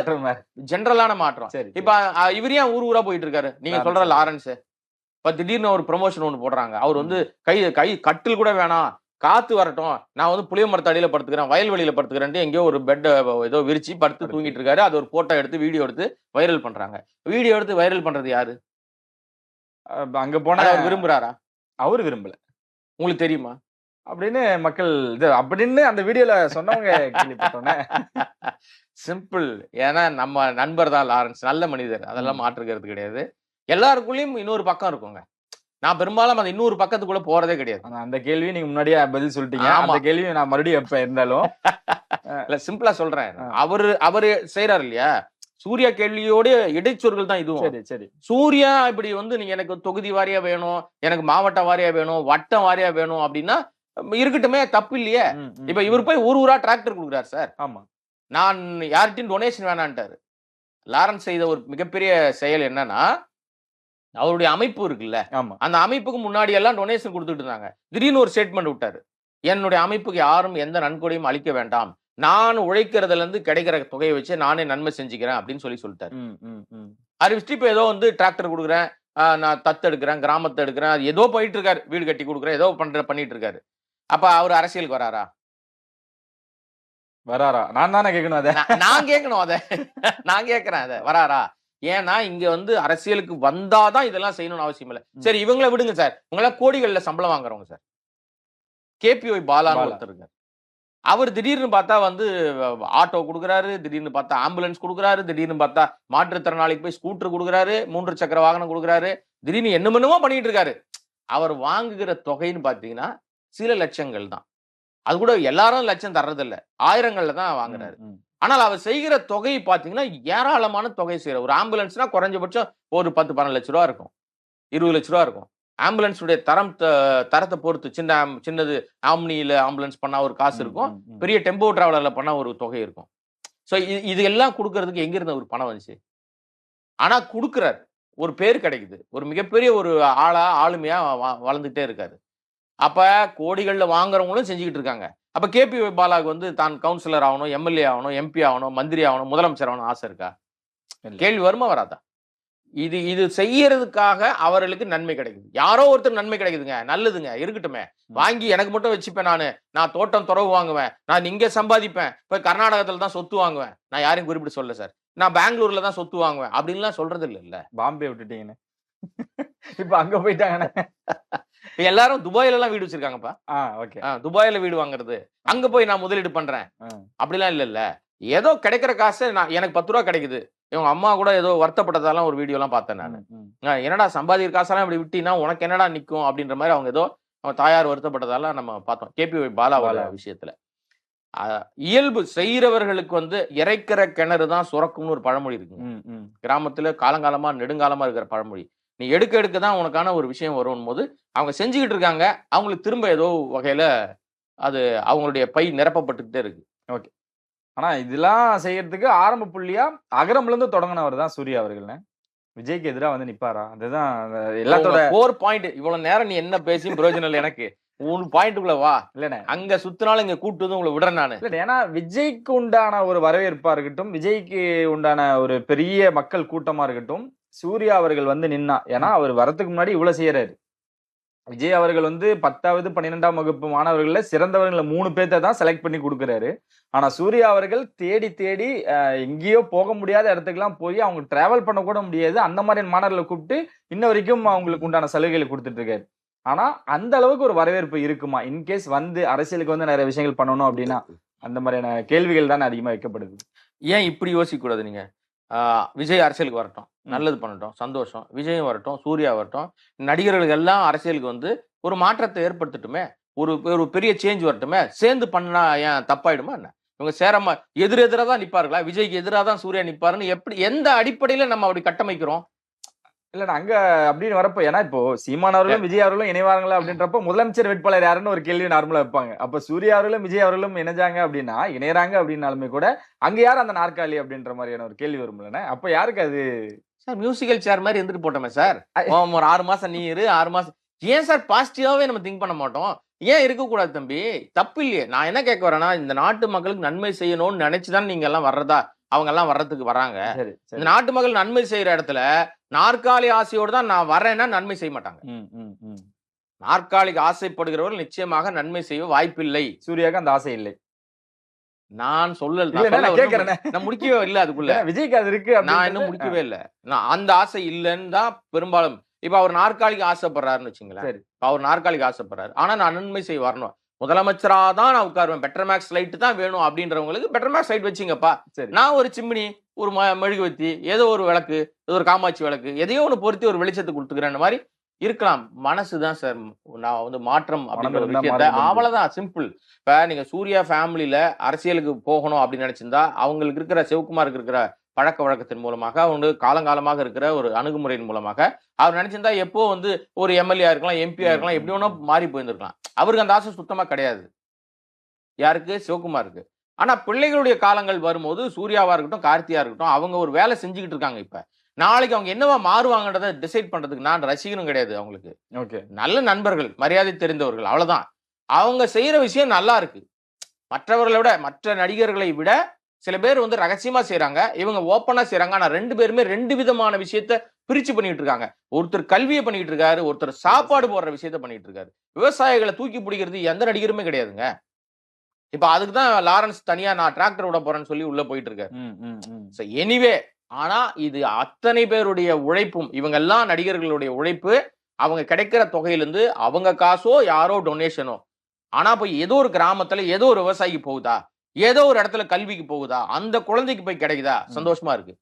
ஜெனரலான மாற்றம். இப்ப இவர் ஏன் ஊரா போயிட்டு இருக்காரு நீங்க சொல்ற லாரன்ஸ்? இப்ப திடீர்னு ஒரு ப்ரமோஷன் ஒண்ணு போடுறாங்க. அவர் வந்து கை கட்டில் கூட வேணாம், காத்து வரட்டும், நான் வந்து புளிய மரத்து அடியில படுத்துக்கிறேன், வயல்வெளியில படுத்துக்கிறேன், எங்கேயோ ஒரு பெட் ஏதோ விரிச்சு படுத்து தூங்கிட்டு இருக்காரு. அது ஒரு போட்டோ எடுத்து வீடியோ எடுத்து வைரல் பண்றாங்க. வீடியோ எடுத்து வைரல் பண்றது யாரு? அங்க போனா அவர் விரும்புறாரா? அவரு விரும்பல. உங்களுக்கு தெரியுமா அப்படின்னு மக்கள் அப்படின்னு அந்த வீடியோல சொன்னவங்க கேள்விப்பட்டோன்னே சிம்பிள். ஏன்னா நம்ம நண்பர் தான் லாரன்ஸ், நல்ல மனிதர், அதெல்லாம் மாற்றுக்கிறது கிடையாது. எல்லாருக்குள்ளயும் இன்னொரு பக்கம் இருக்குங்க. நான் பெரும்பாலும் அந்த இன்னொரு பக்கத்துக்குள்ள போறதே கிடையாது. அந்த கேள்வி நீங்க முன்னாடியே பதில் சொல்லிட்டீங்க. அந்த கேள்வி நான் மறுபடியும் எப்ப இருந்தாலும் இல்ல சிம்பிளா சொல்றேன். அவரு செய்யறாரு இல்லையா, சூர்யா கேள்வியோட இடைச்சொற்கள் தான் இதுவும். சரி சரி, சூர்யா இப்படி வந்து நீங்க எனக்கு தொகுதி வாரியா வேணும், எனக்கு மாவட்ட வாரியா வேணும், வட்டம் வாரியா வேணும் அப்படின்னா இருக்கட்டுமே, தப்பு இல்லையே. இப்ப இவர் போய் ஊரா டிராக்டர் கொடுக்குறாரு சார். ஆமா, நான் யார்கிட்டையும் டொனேஷன் வேணான்ட்டாரு. லாரன்ஸ் செய்த ஒரு மிகப்பெரிய செயல் என்னன்னா, அவருடைய அமைப்பு இருக்குல்ல, அந்த அமைப்புக்கு முன்னாடி எல்லாம் டொனேஷன் கொடுத்துட்டு இருந்தாங்க. திடீர்னு ஒரு ஸ்டேட்மெண்ட் விட்டாரு, என்னுடைய அமைப்புக்கு யாரும் எந்த நன்கொடையும் அளிக்க வேண்டாம், நான் உழைக்கிறதுல இருந்து கிடைக்கிற தொகையை வச்சு நானே நன்மை செஞ்சுக்கிறேன் அப்படின்னு சொல்லிட்டாரு. அறிவிச்சுட்டு இப்ப ஏதோ வந்து டிராக்டர் கொடுக்குறேன், நான் தத்து எடுக்கிறேன், கிராமத்தை எடுக்கிறேன், அது ஏதோ போயிட்டு இருக்காரு, வீடு கட்டி கொடுக்குறேன், ஏதோ பண்ணிட்டு இருக்காரு. அப்ப அவர் அரசியலுக்கு வராரா? நான் தானே கேட்கணும் அதை, நான் கேட்கணும் அதை, நான் கேட்கிறேன் அதை, வராரா? ஏன்னா இங்க வந்து அரசியலுக்கு வந்தாதான் இதெல்லாம் செய்யணும்னு அவசியம் இல்லை. சரி இவங்களை விடுங்க சார், இவங்கள கோடிகள்ல சம்பளம் வாங்குறவங்க சார். கேபிஒய் பாலான்னு ஒருத்தர் இருக்காரு. அவர் திடீர்னு பார்த்தா வந்து ஆட்டோ கொடுக்குறாரு, திடீர்னு பார்த்தா ஆம்புலன்ஸ் கொடுக்குறாரு, திடீர்னு பார்த்தா மாற்றுத்திறனாளிக்கு போய் ஸ்கூட்டர் கொடுக்குறாரு, 3 சக்கர வாகனம் கொடுக்குறாரு, திடீர்னு என்னமோ பண்ணிட்டு இருக்காரு. அவர் வாங்குகிற தொகைன்னு பாத்தீங்கன்னா சில லட்சங்கள் தான். அது கூட எல்லாரும் லட்சம் தர்றதில்ல, ஆயிரங்கள்ல தான் வாங்குறாரு. ஆனால் அவர் செய்கிற தொகை பாத்தீங்கன்னா ஏராளமான தொகை செய்யற. ஒரு ஆம்புலன்ஸ்னா குறைஞ்சபட்சம் ஒரு 10-12 லட்ச ரூபா இருக்கும், 20 லட்ச ரூபா இருக்கும். ஆம்புலன்ஸுடைய தரத்தை பொறுத்து, சின்னது ஆம்னியில ஆம்புலன்ஸ் பண்ணா ஒரு காசு இருக்கும், பெரிய டெம்போ டிராவலர்ல பண்ணா ஒரு தொகை இருக்கும். ஸோ இது எல்லாம் கொடுக்கறதுக்கு எங்க இருந்த ஒரு பணம் வந்துச்சு? ஆனா கொடுக்குறாரு, ஒரு பேர் கிடைக்குது, ஒரு மிகப்பெரிய ஒரு ஆளுமையா வளர்ந்துட்டே இருக்காரு. அப்ப கோடிகள்ல வாங்குறவங்களும் செஞ்சுக்கிட்டு இருக்காங்க. அப்ப கேபிஒய் பாலாவுக்கு வந்து தான் கவுன்சிலர் ஆகணும், எம்எல்ஏ ஆகணும், எம்பி ஆகணும், மந்திரி ஆகணும், முதலமைச்சர் ஆகணும் ஆசை இருக்கா? கேள்வி வருமா வராதா? இது இது செய்யறதுக்காக அவர்களுக்கு நன்மை கிடைக்குது. யாரோ ஒருத்தர் நன்மை கிடைக்குதுங்க, நல்லதுங்க, இருக்கட்டுமே. வாங்கி எனக்கு மட்டும் வச்சுப்பேன் நானு. நான் தோட்டம் துறவு வாங்குவேன். நான் இங்க சம்பாதிப்பேன். போய் கர்நாடகத்துல தான் சொத்து வாங்குவேன். நான் யாரையும் குறிப்பிட்டு சொல்லல சார். நான் பெங்களூர்ல தான் சொத்து வாங்குவேன். அப்படின்லாம் சொல்றது இல்ல. பாம்பே விட்டுட்டீங்கன்னு. இப்ப அங்க போயிட்டாங்கண்ணே. எல்லாரும் துபாயில எல்லாம் வீடு வச்சிருக்காங்கப்பா. ஓகே. துபாயில வீடு வாங்குறது, அங்க போய் நான் முதலீடு பண்றேன் அப்படிலாம் இல்ல. ஏதோ கிடைக்கிற காசு நான் எனக்கு 10 ரூபா கிடைக்குது. இவங்க அம்மா கூட ஏதோ வருத்தப்பட்டதெல்லாம் ஒரு வீடியோ எல்லாம் பார்த்தேன் நானு. என்னடா சம்பாதிக்கிற காசெல்லாம் இப்படி விட்டீங்கன்னா உனக்கு என்னடா நிக்கும் அப்படின்ற மாதிரி அவங்க ஏதோ தாயார் வருத்தப்பட்டதெல்லாம் நம்ம பார்த்தோம். KPY பாலாவால விஷயத்துல. இயல்பு செய்யறவர்களுக்கு வந்து இறைக்கிற கிணறு தான் சுரக்கும்னு ஒரு பழமொழி இருக்கு. கிராமத்துல காலங்காலமா நெடுங்காலமா இருக்கிற பழமொழி. நீ எடுக்க தான் உனக்கான ஒரு விஷயம் வரும் போது அவங்க செஞ்சுக்கிட்டு இருக்காங்க. அவங்களுக்கு திரும்ப ஏதோ வகையில அது அவங்களுடைய பை நிரப்பப்பட்டுக்கிட்டே இருக்கு. ஓகே. ஆனா இதெல்லாம் செய்யறதுக்கு ஆரம்ப புள்ளியா அகரம்ல இருந்து தொடங்கினவர் தான் சூர்யா அவர்கள். விஜய்க்கு எதிராக வந்து நிப்பாரா? அதுதான் எல்லாத்தோட கோர் பாயிண்ட். இவ்வளவு நேரம் நீ என்ன பேசி பிரயோஜனம் இல்லை எனக்கு. உன் பாயிண்ட்டுக்குள்ள வா. இல்லண்ணே, அங்க சுத்தினாலும் இங்க கூட்டு வந்து உங்களை விடுறேன் நானு. இல்ல, ஏன்னா விஜய்க்கு உண்டான ஒரு வரவேற்பா இருக்கட்டும், விஜய்க்கு உண்டான ஒரு பெரிய மக்கள் கூட்டமா இருக்கட்டும், சூர்யா அவர்கள் வந்து நின்னா, ஏன்னா அவர் வரதுக்கு முன்னாடி இவ்வளவு செய்யறாரு. விஜய் அவர்கள் வந்து 10வது 12ஆம் வகுப்பு மாணவர்கள்ல சிறந்தவர்களை 3 பேர்த்த தான் செலக்ட் பண்ணி கொடுக்குறாரு. ஆனா சூர்யா அவர்கள் தேடி தேடி எங்கேயோ போக முடியாத இடத்துக்குலாம் போய் அவங்க டிராவல் பண்ண கூட முடியாது, அந்த மாதிரியான மாணவர்களை கூப்பிட்டு இன்ன வரைக்கும் அவங்களுக்கு உண்டான சலுகைகளை கொடுத்துட்டு இருக்காரு. ஆனா அந்த அளவுக்கு ஒரு வரவேற்பு இருக்குமா? இன்கேஸ் வந்து அரசியலுக்கு வந்து நிறைய விஷயங்கள் பண்ணணும் அப்படின்னா அந்த மாதிரியான கேள்விகள் தான் அதிகமா வைக்கப்படுது. ஏன் இப்படி யோசிக்க கூடாது நீங்க? விஜய் அரசியலுக்கு வரட்டும், நல்லது பண்ணட்டும், சந்தோஷம். விஜயும் வரட்டும், சூர்யா வரட்டும், நடிகர்கள் எல்லாம் அரசியலுக்கு வந்து ஒரு மாற்றத்தை ஏற்படுத்தட்டுமே, ஒரு பெரிய சேஞ்ச் வரட்டுமே. சேர்ந்து பண்ணா ஏன் தப்பாயிடுமா என்ன? இவங்க சேரமா எதிரெதிரா தான் நிப்பார்களா? விஜய்க்கு எதிராக தான் சூர்யா நிப்பாருன்னு எப்படி, எந்த அடிப்படையில நம்ம அப்படி கட்டமைக்கிறோம்? இல்ல அங்க அப்படின்னு வரப்போ, ஏன்னா இப்போ சீமான் அவர்களும் விஜய் அவர்களும் இணைவாங்களா அப்படின்றப்போ முதலமைச்சர் வேட்பாளர் யாருன்னு ஒரு கேள்வி நார்மலா வைப்பாங்க. அப்ப சூர்யா அவர்களும் விஜய் அவர்களும் இணைஞ்சாங்க அப்படின்னா, இணையறாங்க அப்படின்னாலுமே கூட அங்க யார் அந்த நாற்காலி அப்படின்ற மாதிரியான ஒரு கேள்வி வரும்லண்ணே. அப்ப யாருக்கு அது? சார் மியூசிக்கல் சேர் மாதிரி இருந்துட்டு போட்டோமே சார். ஒரு 6 மாசம் நீ இரு, 6 மாசம் ஏன் சார் பாசிட்டிவாவே நம்ம திங்க் பண்ண மாட்டோம்? ஏன் இருக்கக்கூடாது தம்பி? தப்பு இல்லையே. நான் என்ன கேட்க வரேன்னா, இந்த நாட்டு மக்களுக்கு நன்மை செய்யணும்னு நினைச்சுதான் நீங்க எல்லாம் வர்றதா? அவங்க எல்லாம் வர்றதுக்கு வராங்க. இந்த நாட்டு மக்கள் நன்மை செய்யற இடத்துல நாற்காலி ஆசையோடு தான் நான் வரேன்னா நன்மை செய்ய மாட்டாங்க. நாற்காலிக்கு ஆசைப்படுகிறவர்கள் நிச்சயமாக நன்மை செய்ய வாய்ப்பில்லை. சூர்யாவுக்கு அந்த ஆசை இல்லை. நான் சொல்லல, நான் முடிக்கவே இல்லை. அதுக்குள்ள விஜய்க்கு அது இருக்கு, நான் இன்னும் முடிக்கவே இல்லை. நான் அந்த ஆசை இல்லைன்னு தான் பெரும்பாலும். இப்ப அவர் நாற்காலிக்கு ஆசைப்படுறாருன்னு வச்சுங்களேன். அவர் நாற்காலிக்கு ஆசைப்படுறாரு, ஆனா நான் நன்மை செய்ய வரணும், முதலமைச்சரா தான் நான் உட்காருவேன், பெட்டர் மேக்ஸ் லைட் தான் வேணும் அப்படின்றவங்களுக்கு பெட்டர் மேக்ஸ் லைட் வச்சுங்கப்பா. நான் ஒரு சிம்னி, ஒரு மெழுகுவத்தி, ஏதோ ஒரு விளக்கு, ஒரு காமாட்சி விளக்கு, எதையோ ஒன்று பொருத்தி ஒரு வெளிச்சத்தை கொடுத்துக்கிறேன் மாதிரி இருக்கலாம். மனசுதான் சார் நான் வந்து மாற்றம் அப்படின்ற ஒரு விஷயத்த, அவ்வளவுதான் சிம்பிள். இப்ப நீங்க சூர்யா ஃபேமிலியில அரசியலுக்கு போகணும் அப்படின்னு நினைச்சிருந்தா, அவங்களுக்கு இருக்கிற சிவகுமாருக்கு இருக்கிற பழக்க வழக்கத்தின் மூலமாக, அவங்க காலங்காலமாக இருக்கிற ஒரு அணுகுமுறையின் மூலமாக அவர் நினைச்சிருந்தா எப்போ வந்து ஒரு எம்எல்ஏ இருக்கலாம், எம்பியா இருக்கலாம், எப்படி வேணா மாறி போயிருந்திருக்கலாம். அவருக்கு அந்த ஆசை சுத்தமா கிடையாது. யாருக்கு? சிவகுமாருக்கு. ஆனா பிள்ளைகளுடைய காலங்கள் வரும்போது சூர்யாவா இருக்கட்டும், கார்த்தியா இருக்கட்டும், அவங்க ஒரு வேலை செஞ்சுக்கிட்டு இருக்காங்க. இப்ப நாளைக்கு அவங்க என்னவா மாறுவாங்கன்றத டிசைட் பண்றதுக்கு நான் ரசிகனும் கிடையாது. அவங்களுக்கு நல்ல நண்பர்கள், மரியாதை தெரிந்தவர்கள், அவ்வளவுதான். அவங்க செய்யற விஷயம் நல்லா இருக்கு. மற்றவர்களை விட, மற்ற நடிகர்களை விட சில பேர் வந்து ரகசியமா செய்யறாங்க, இவங்க ஓப்பனா செய்யறாங்க. ஆனா 2 பேருமே 2 விதமான விஷயத்த பிரிச்சு பண்ணிட்டு இருக்காங்க. ஒருத்தர் கல்வியை பண்ணிட்டு இருக்காரு, ஒருத்தர் சாப்பாடு போடுற விஷயத்த பண்ணிட்டு இருக்காரு. விவசாயிகளை தூக்கி பிடிக்கிறது எந்த நடிகருமே கிடையாதுங்க. இப்ப அதுக்குதான் லாரன்ஸ் தனியா நான் டிராக்டர் விட போறேன்னு சொல்லி உள்ள போயிட்டு இருக்காரு. எனிவே, ஆனா இது அத்தனை பேருடைய உழைப்பும், இவங்க எல்லாம் நடிகர்களுடைய உழைப்பு. அவங்க கிடைக்கிற தொகையிலிருந்து அவங்க காசோ யாரோ டொனேஷனோ, ஆனா போய் ஏதோ ஒரு கிராமத்துல ஏதோ ஒரு விவசாயிக்கு போகுதா, ஏதோ ஒரு இடத்துல கல்விக்கு போகுதா, அந்த குழந்தைக்கு போய் கிடைக்குதா, சந்தோஷமா இருக்கு.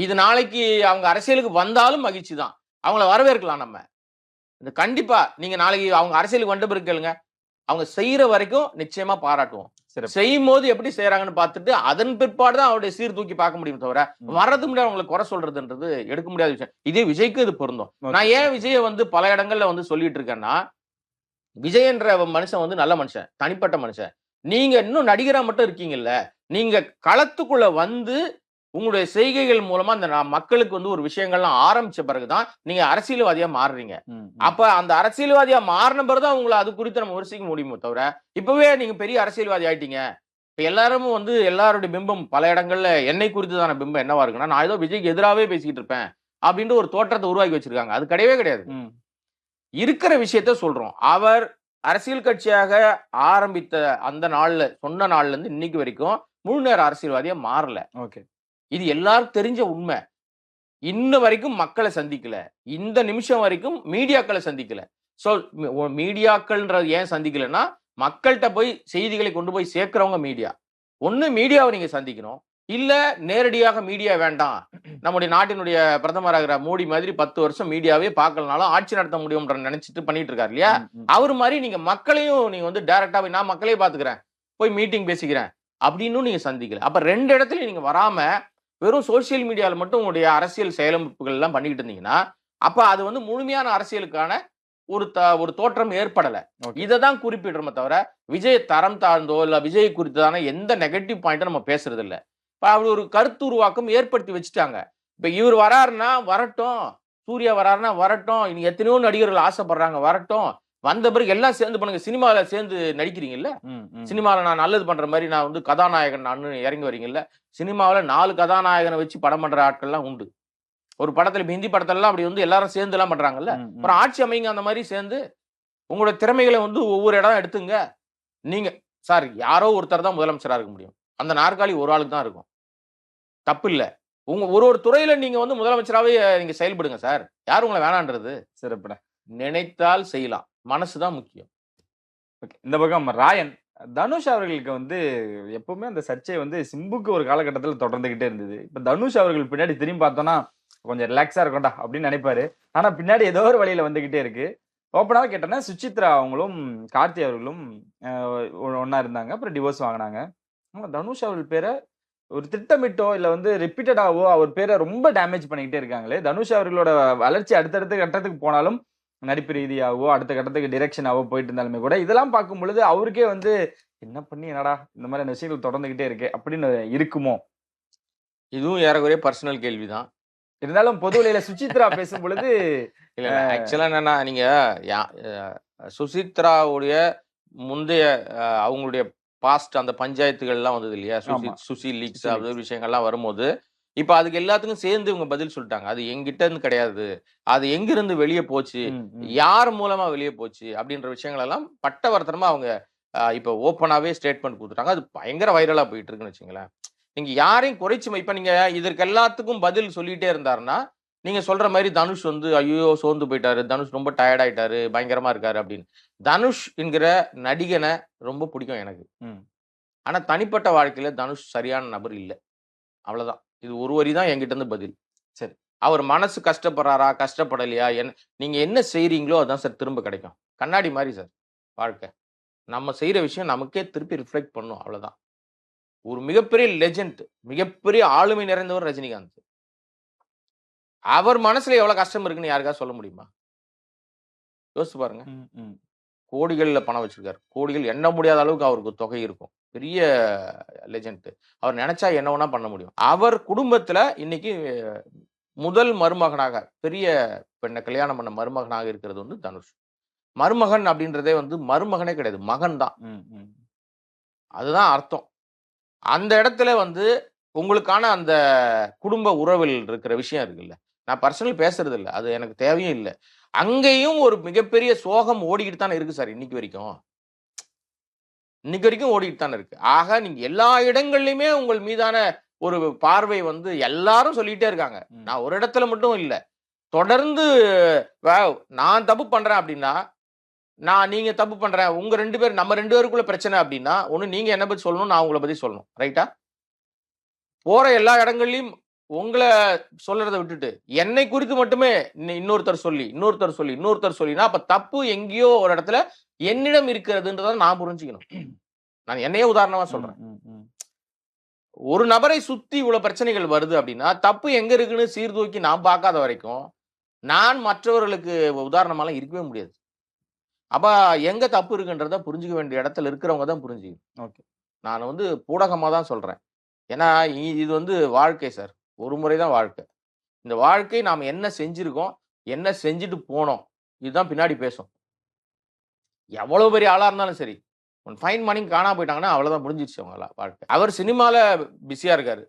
இது நாளைக்கு அவங்க அரசியலுக்கு வந்தாலும் மகிழ்ச்சி தான். அவங்கள வரவேற்கலாம் நம்ம. கண்டிப்பா நீங்க நாளைக்கு அவங்க அரசியலுக்கு வந்த பிறகு கேளுங்க, அவங்க செய்யற வரைக்கும் நிச்சயமா பாராட்டுவோம். செய்யும் போது எப்படி செய்யறாங்கன்னு பார்த்துட்டு அதன் பிற்பாடுதான் அவருடைய சீர் தூக்கி பார்க்க முடியும். தவிர வர்றதுக்கு முன்னாடி அவங்களை குறை சொல்றதுன்றது எடுக்க முடியாத விஷயம். இதே விஜய்க்கு இது பொருந்தும். நான் ஏன் விஜய வந்து பல இடங்கள்ல வந்து சொல்லிட்டு இருக்கேன்னா, விஜயன்ற மனுஷன் வந்து நல்ல மனுஷன், தனிப்பட்ட மனுஷன். நீங்க இன்னும் நடிகரா மட்டும் இருக்கீங்கல்ல, நீங்க களத்துக்குள்ள வந்து உங்களுடைய செய்கைகள் மூலமா அந்த மக்களுக்கு வந்து ஒரு விஷயங்கள்லாம் ஆரம்பிச்ச பிறகுதான் நீங்க அரசியல்வாதியா மாறுறீங்க. அப்ப அந்த அரசியல்வாதியா மாறின பிறகுதான் உங்களை அது குறித்து நம்ம விமர்சிக்க முடியுமோ தவிர, இப்பவே நீங்க பெரிய அரசியல்வாதி ஆயிட்டீங்க. இப்ப எல்லாரும் வந்து எல்லாருடைய பிம்பம் பல இடங்கள்ல என்னை குறித்துதான பிம்பம் என்னவா இருக்குன்னா, நான் ஏதோ விஜய்க்கு எதிராகவே பேசிக்கிட்டு இருப்பேன், அப்படின்ற ஒரு தோற்றத்தை உருவாக்கி வச்சிருக்காங்க. அது கிடையவே கிடையாது. இருக்கிற விஷயத்த சொல்றோம். அவர் அரசியல் கட்சியாக ஆரம்பித்த அந்த நாள்ல சொன்ன நாள்ல இருந்து இன்னைக்கு வரைக்கும் முழு நேர அரசியல்வாதியா மாறல. ஓகே. இது எல்லாருக்கும் தெரிஞ்ச உண்மை. இன்ன வரைக்கும் மக்களை சந்திக்கல. இந்த நிமிஷம் வரைக்கும் மீடியாக்களை சந்திக்கல. சோ மீடியாக்கள்ன்றது ஏன் சந்திக்கலன்னா, மக்கள்கிட்ட போய் செய்திகளை கொண்டு போய் சேர்க்கிறவங்க மீடியா. ஒண்ணு மீடியாவை நீங்க சந்திக்கணும். இல்ல நேரடியாக மீடியா வேண்டாம். நம்முடைய நாட்டினுடைய பிரதமராகிற மோடி மாதிரி 10 வருஷம் மீடியாவே பார்க்கலனாலும் ஆட்சி நடத்த முடியும்ன்ற நினைச்சிட்டு பண்ணிட்டு இருக்காரு இல்லையா? அவர் மாதிரி நீங்க மக்களையும் நீங்க வந்து டைரக்டா போய் நான் மக்களையே பாத்துக்கிறேன். போய் மீட்டிங் பேசிக்கிறேன். அப்படின்னு நீங்க சந்திக்கல. அப்ப 2 இடத்துலயும் நீங்க வராம வெறும் சோசியல் மீடியால மட்டும் உங்களுடைய அரசியல் செயலமைப்புகள் எல்லாம் பண்ணிக்கிட்டு இருந்தீங்கன்னா, அப்ப அது வந்து முழுமையான அரசியலுக்கான ஒரு தோற்றம் ஏற்படல. இததான் குறிப்பிடுறோமே தவிர, விஜய் தரம் தாழ்ந்தோ இல்ல விஜய் குறித்ததான எந்த நெகட்டிவ் பாயிண்ட்டும் நம்ம பேசுறது இல்ல. அப்படி ஒரு கருத்து உருவாக்கம் ஏற்படுத்தி வச்சுட்டாங்க. இப்ப இவர் வராருன்னா வரட்டும், சூர்யா வராருன்னா வரட்டும், இன்னைக்கு எத்தனையோ நடிகர்கள் ஆசைப்படுறாங்க வரட்டும். வந்த பிறகு எல்லாம் சேர்ந்து பண்ணுங்க. சினிமால சேர்ந்து நடிக்கிறீங்கல்ல, சினிமால நான் நல்லது பண்ற மாதிரி நான் வந்து கதாநாயகன் நான் இறங்கி வரீங்கல்ல. சினிமாவில 4 கதாநாயகனை வச்சு படம் பண்ற ஆட்கள்லாம் உண்டு. ஒரு படத்துல ஹிந்தி படத்தெல்லாம் அப்படி வந்து எல்லாரும் சேர்ந்து எல்லாம் பண்றாங்கல்ல. அப்புறம் ஆட்சி அமைங்க அந்த மாதிரி சேர்ந்து உங்களோட திறமைகளை வந்து ஒவ்வொரு இடம் எடுத்துங்க. நீங்க சார் யாரோ ஒருத்தர் தான் முதலமைச்சரா இருக்க முடியும். அந்த நாற்காலி ஒரு ஆளுக்கு தான் இருக்கும். தப்பு இல்ல. உங்க ஒரு துறையில நீங்க வந்து முதலமைச்சராவே நீங்க செயல்படுங்க சார். யார் உங்களை வேணான்றது? சிறப்புட. நினைத்தால் செய்யலாம். மனசுதான் முக்கியம். இந்த பக்கம் ராயன் தனுஷ் அவர்களுக்கு வந்து எப்பவுமே அந்த சர்ச்சை வந்து சிம்புக்கு ஒரு காலகட்டத்தில் தொடர்ந்துகிட்டே இருந்தது. இப்ப தனுஷ் அவர்கள் பின்னாடி திரும்பி பார்த்தோம்னா கொஞ்சம் ரிலாக்ஸா இருக்கும்டா அப்படின்னு நினைப்பாரு. ஆனா பின்னாடி ஏதோ ஒரு வழியில வந்துகிட்டே இருக்கு. ஓப்பனாக கேட்டோன்னா சுசித்ரா அவங்களும் கார்த்தி அவர்களும் ஒன்னா இருந்தாங்க. அப்புறம் டிவோர்ஸ் வாங்கினாங்க. ஆனா தனுஷ் அவர்கள் பேரை ஒரு திட்டமிட்டோ இல்ல வந்து ரிப்பீட்டடாவோ அவர் பேரை ரொம்ப டேமேஜ் பண்ணிக்கிட்டே இருக்காங்களே. தனுஷ் அவர்களோட வளர்ச்சி அடுத்தடுத்த கட்டத்துக்கு போனாலும் நடிப்பு ரீதியாவோ அடுத்த கட்டத்துக்கு டிரெக்ஷனாவோ போயிட்டு இருந்தாலுமே கூட இதெல்லாம் பார்க்கும் பொழுது அவருக்கே வந்து என்ன பண்ணி என்னடா இந்த மாதிரி விஷயங்கள் தொடர்ந்துகிட்டே இருக்கு அப்படின்னு இருக்குமோ? இதுவும் ஏறக்குறைய பர்சனல் கேள்விதான். இருந்தாலும் பொது வழியில சுசித்ரா பேசும் பொழுது இல்ல ஆக்சுவலா என்னன்னா நீங்க சுசித்ராவுடைய முந்தைய அவங்களுடைய பாஸ்ட் அந்த பஞ்சாயத்துகள் எல்லாம் வந்தது இல்லையா? சுசி லீக்ஸ் அது விஷயங்கள்லாம் வரும்போது இப்ப அதுக்கு எல்லாத்துக்கும் சேர்ந்து இவங்க பதில் சொல்லிட்டாங்க. அது எங்கிட்ட இருந்து கிடையாது, அது எங்கிருந்து வெளியே போச்சு, யார் மூலமா வெளியே போச்சு அப்படின்ற விஷயங்கள் எல்லாம் பட்டவர்த்தனமா அவங்க இப்ப ஓப்பனாவே ஸ்டேட்மெண்ட் கொடுத்துட்டாங்க. அது பயங்கர வைரலா போயிட்டு இருக்குன்னு வச்சுங்களேன். நீங்க யாரையும் குறைச்சு இப்ப நீங்க இதற்கு எல்லாத்துக்கும் பதில் சொல்லிட்டே இருந்தாருன்னா நீங்க சொல்ற மாதிரி தனுஷ் வந்து ஐயோ சோர்ந்து போயிட்டாரு, தனுஷ் ரொம்ப டயர்ட் ஆயிட்டாரு, பயங்கரமா இருக்காரு அப்படின்னு. தனுஷ் என்கிற நடிகனை ரொம்ப பிடிக்கும் எனக்கு. ஆனா தனிப்பட்ட வாழ்க்கையில தனுஷ் சரியான நபர் இல்லை. அவ்வளவுதான். இது ஒரு வரி தான் என்கிட்ட இருந்து பதில். சரி, அவர் மனசு கஷ்டப்படுறாரா கஷ்டப்படலையா, நீங்க என்ன செய்றீங்களோ அதான் சார் திரும்ப கிடைக்கும். கண்ணாடி மாதிரி சார் வாழ்க்கை. நம்ம செய்யற விஷயம் நமக்கே திருப்பி ரிஃப்ளெக்ட் பண்ணும். அவ்வளவுதான். ஒரு மிகப்பெரிய லெஜெண்ட், மிகப்பெரிய ஆளுமை நிறைந்தவர் ரஜினிகாந்த். அவர் மனசுல எவ்வளவு கஷ்டம் இருக்குன்னு யாருக்காவது சொல்ல முடியுமா? யோசிச்சு பாருங்க. கோடிகள்ல பணம் வச்சிருக்காரு. கோடிகள் எண்ண முடியாத அளவுக்கு அவருக்கு தொகை இருக்கும். பெரிய லெஜெண்ட். அவர் நினைச்சா என்ன வேணா பண்ண முடியும். அவர் குடும்பத்துல இன்னைக்கு முதல் மருமகனாக பெரிய பெண்ணை கல்யாணம் பண்ண மருமகனாக இருக்கிறது வந்து தனுஷ். மருமகன் அப்படின்றதே வந்து மருமகனே கிடையாது, மகன் தான். அதுதான் அர்த்தம். அந்த இடத்துல வந்து உங்களுக்கான அந்த குடும்ப உறவில் இருக்கிற விஷயம் இருக்குல்ல, நான் பர்சனல் பேசுறது இல்லை, அது எனக்கு தேவையும் இல்லை. அங்கேயும் ஒரு மிகப்பெரிய சோகம் ஓடிக்கிட்டு தானே இருக்கு சார். இன்னைக்கு வரைக்கும் ஓடிக்கிட்டு தானே இருக்கு. ஆக நீங்க எல்லா இடங்கள்லயுமே உங்கள் மீதான ஒரு பார்வை வந்து எல்லாரும் சொல்லிட்டே இருக்காங்க. நான் ஒரு இடத்துல மட்டும் இல்ல, தொடர்ந்து நான் தப்பு பண்றேன் அப்படின்னா, நீங்க தப்பு பண்றேன், உங்க 2 பேர் நம்ம 2 பேருக்குள்ள பிரச்சனை அப்படின்னா, ஒண்ணு நீங்க என்ன பத்தி சொல்லணும், நான் உங்களை பத்தி சொல்லணும். ரைட்டா? போற எல்லா இடங்கள்லயும் உங்களை சொல்றதை விட்டுட்டு என்னை குறித்து மட்டுமே இன்னொருத்தர் சொல்லினா அப்ப தப்பு எங்கேயோ ஒரு இடத்துல என்னிடம் இருக்கிறதுன்றத நான் புரிஞ்சுக்கணும். நான் என்னையே உதாரணமா சொல்றேன். ஒரு நபரை சுத்தி இவ்வளவு பிரச்சனைகள் வருது அப்படின்னா தப்பு எங்க இருக்குன்னு சீர்தூக்கி நான் பார்க்காத வரைக்கும் நான் மற்றவர்களுக்கு உதாரணமாலாம் இருக்கவே முடியாது. அப்ப எங்க தப்பு இருக்குன்றத புரிஞ்சுக்க வேண்டிய இடத்துல இருக்கிறவங்க தான் புரிஞ்சுக்கணும். நான் வந்து பூடகமா தான் சொல்றேன். ஏன்னா இது வந்து வாழ்க்கை சார். ஒரு முறைதான் வாழ்க்கை. இந்த வாழ்க்கை நாம் என்ன செஞ்சிருக்கோம், என்ன செஞ்சுட்டு போனோம், இதுதான் பின்னாடி பேசும். எவ்வளவு பெரிய ஆளா இருந்தாலும் சரி, ஃபைன் மணி காணாம போயிட்டாங்கன்னா அவ்வளவுதான், முடிஞ்சிருச்சு அவங்க வாழ்க்கை. அவர் சினிமால பிஸியா இருக்காரு.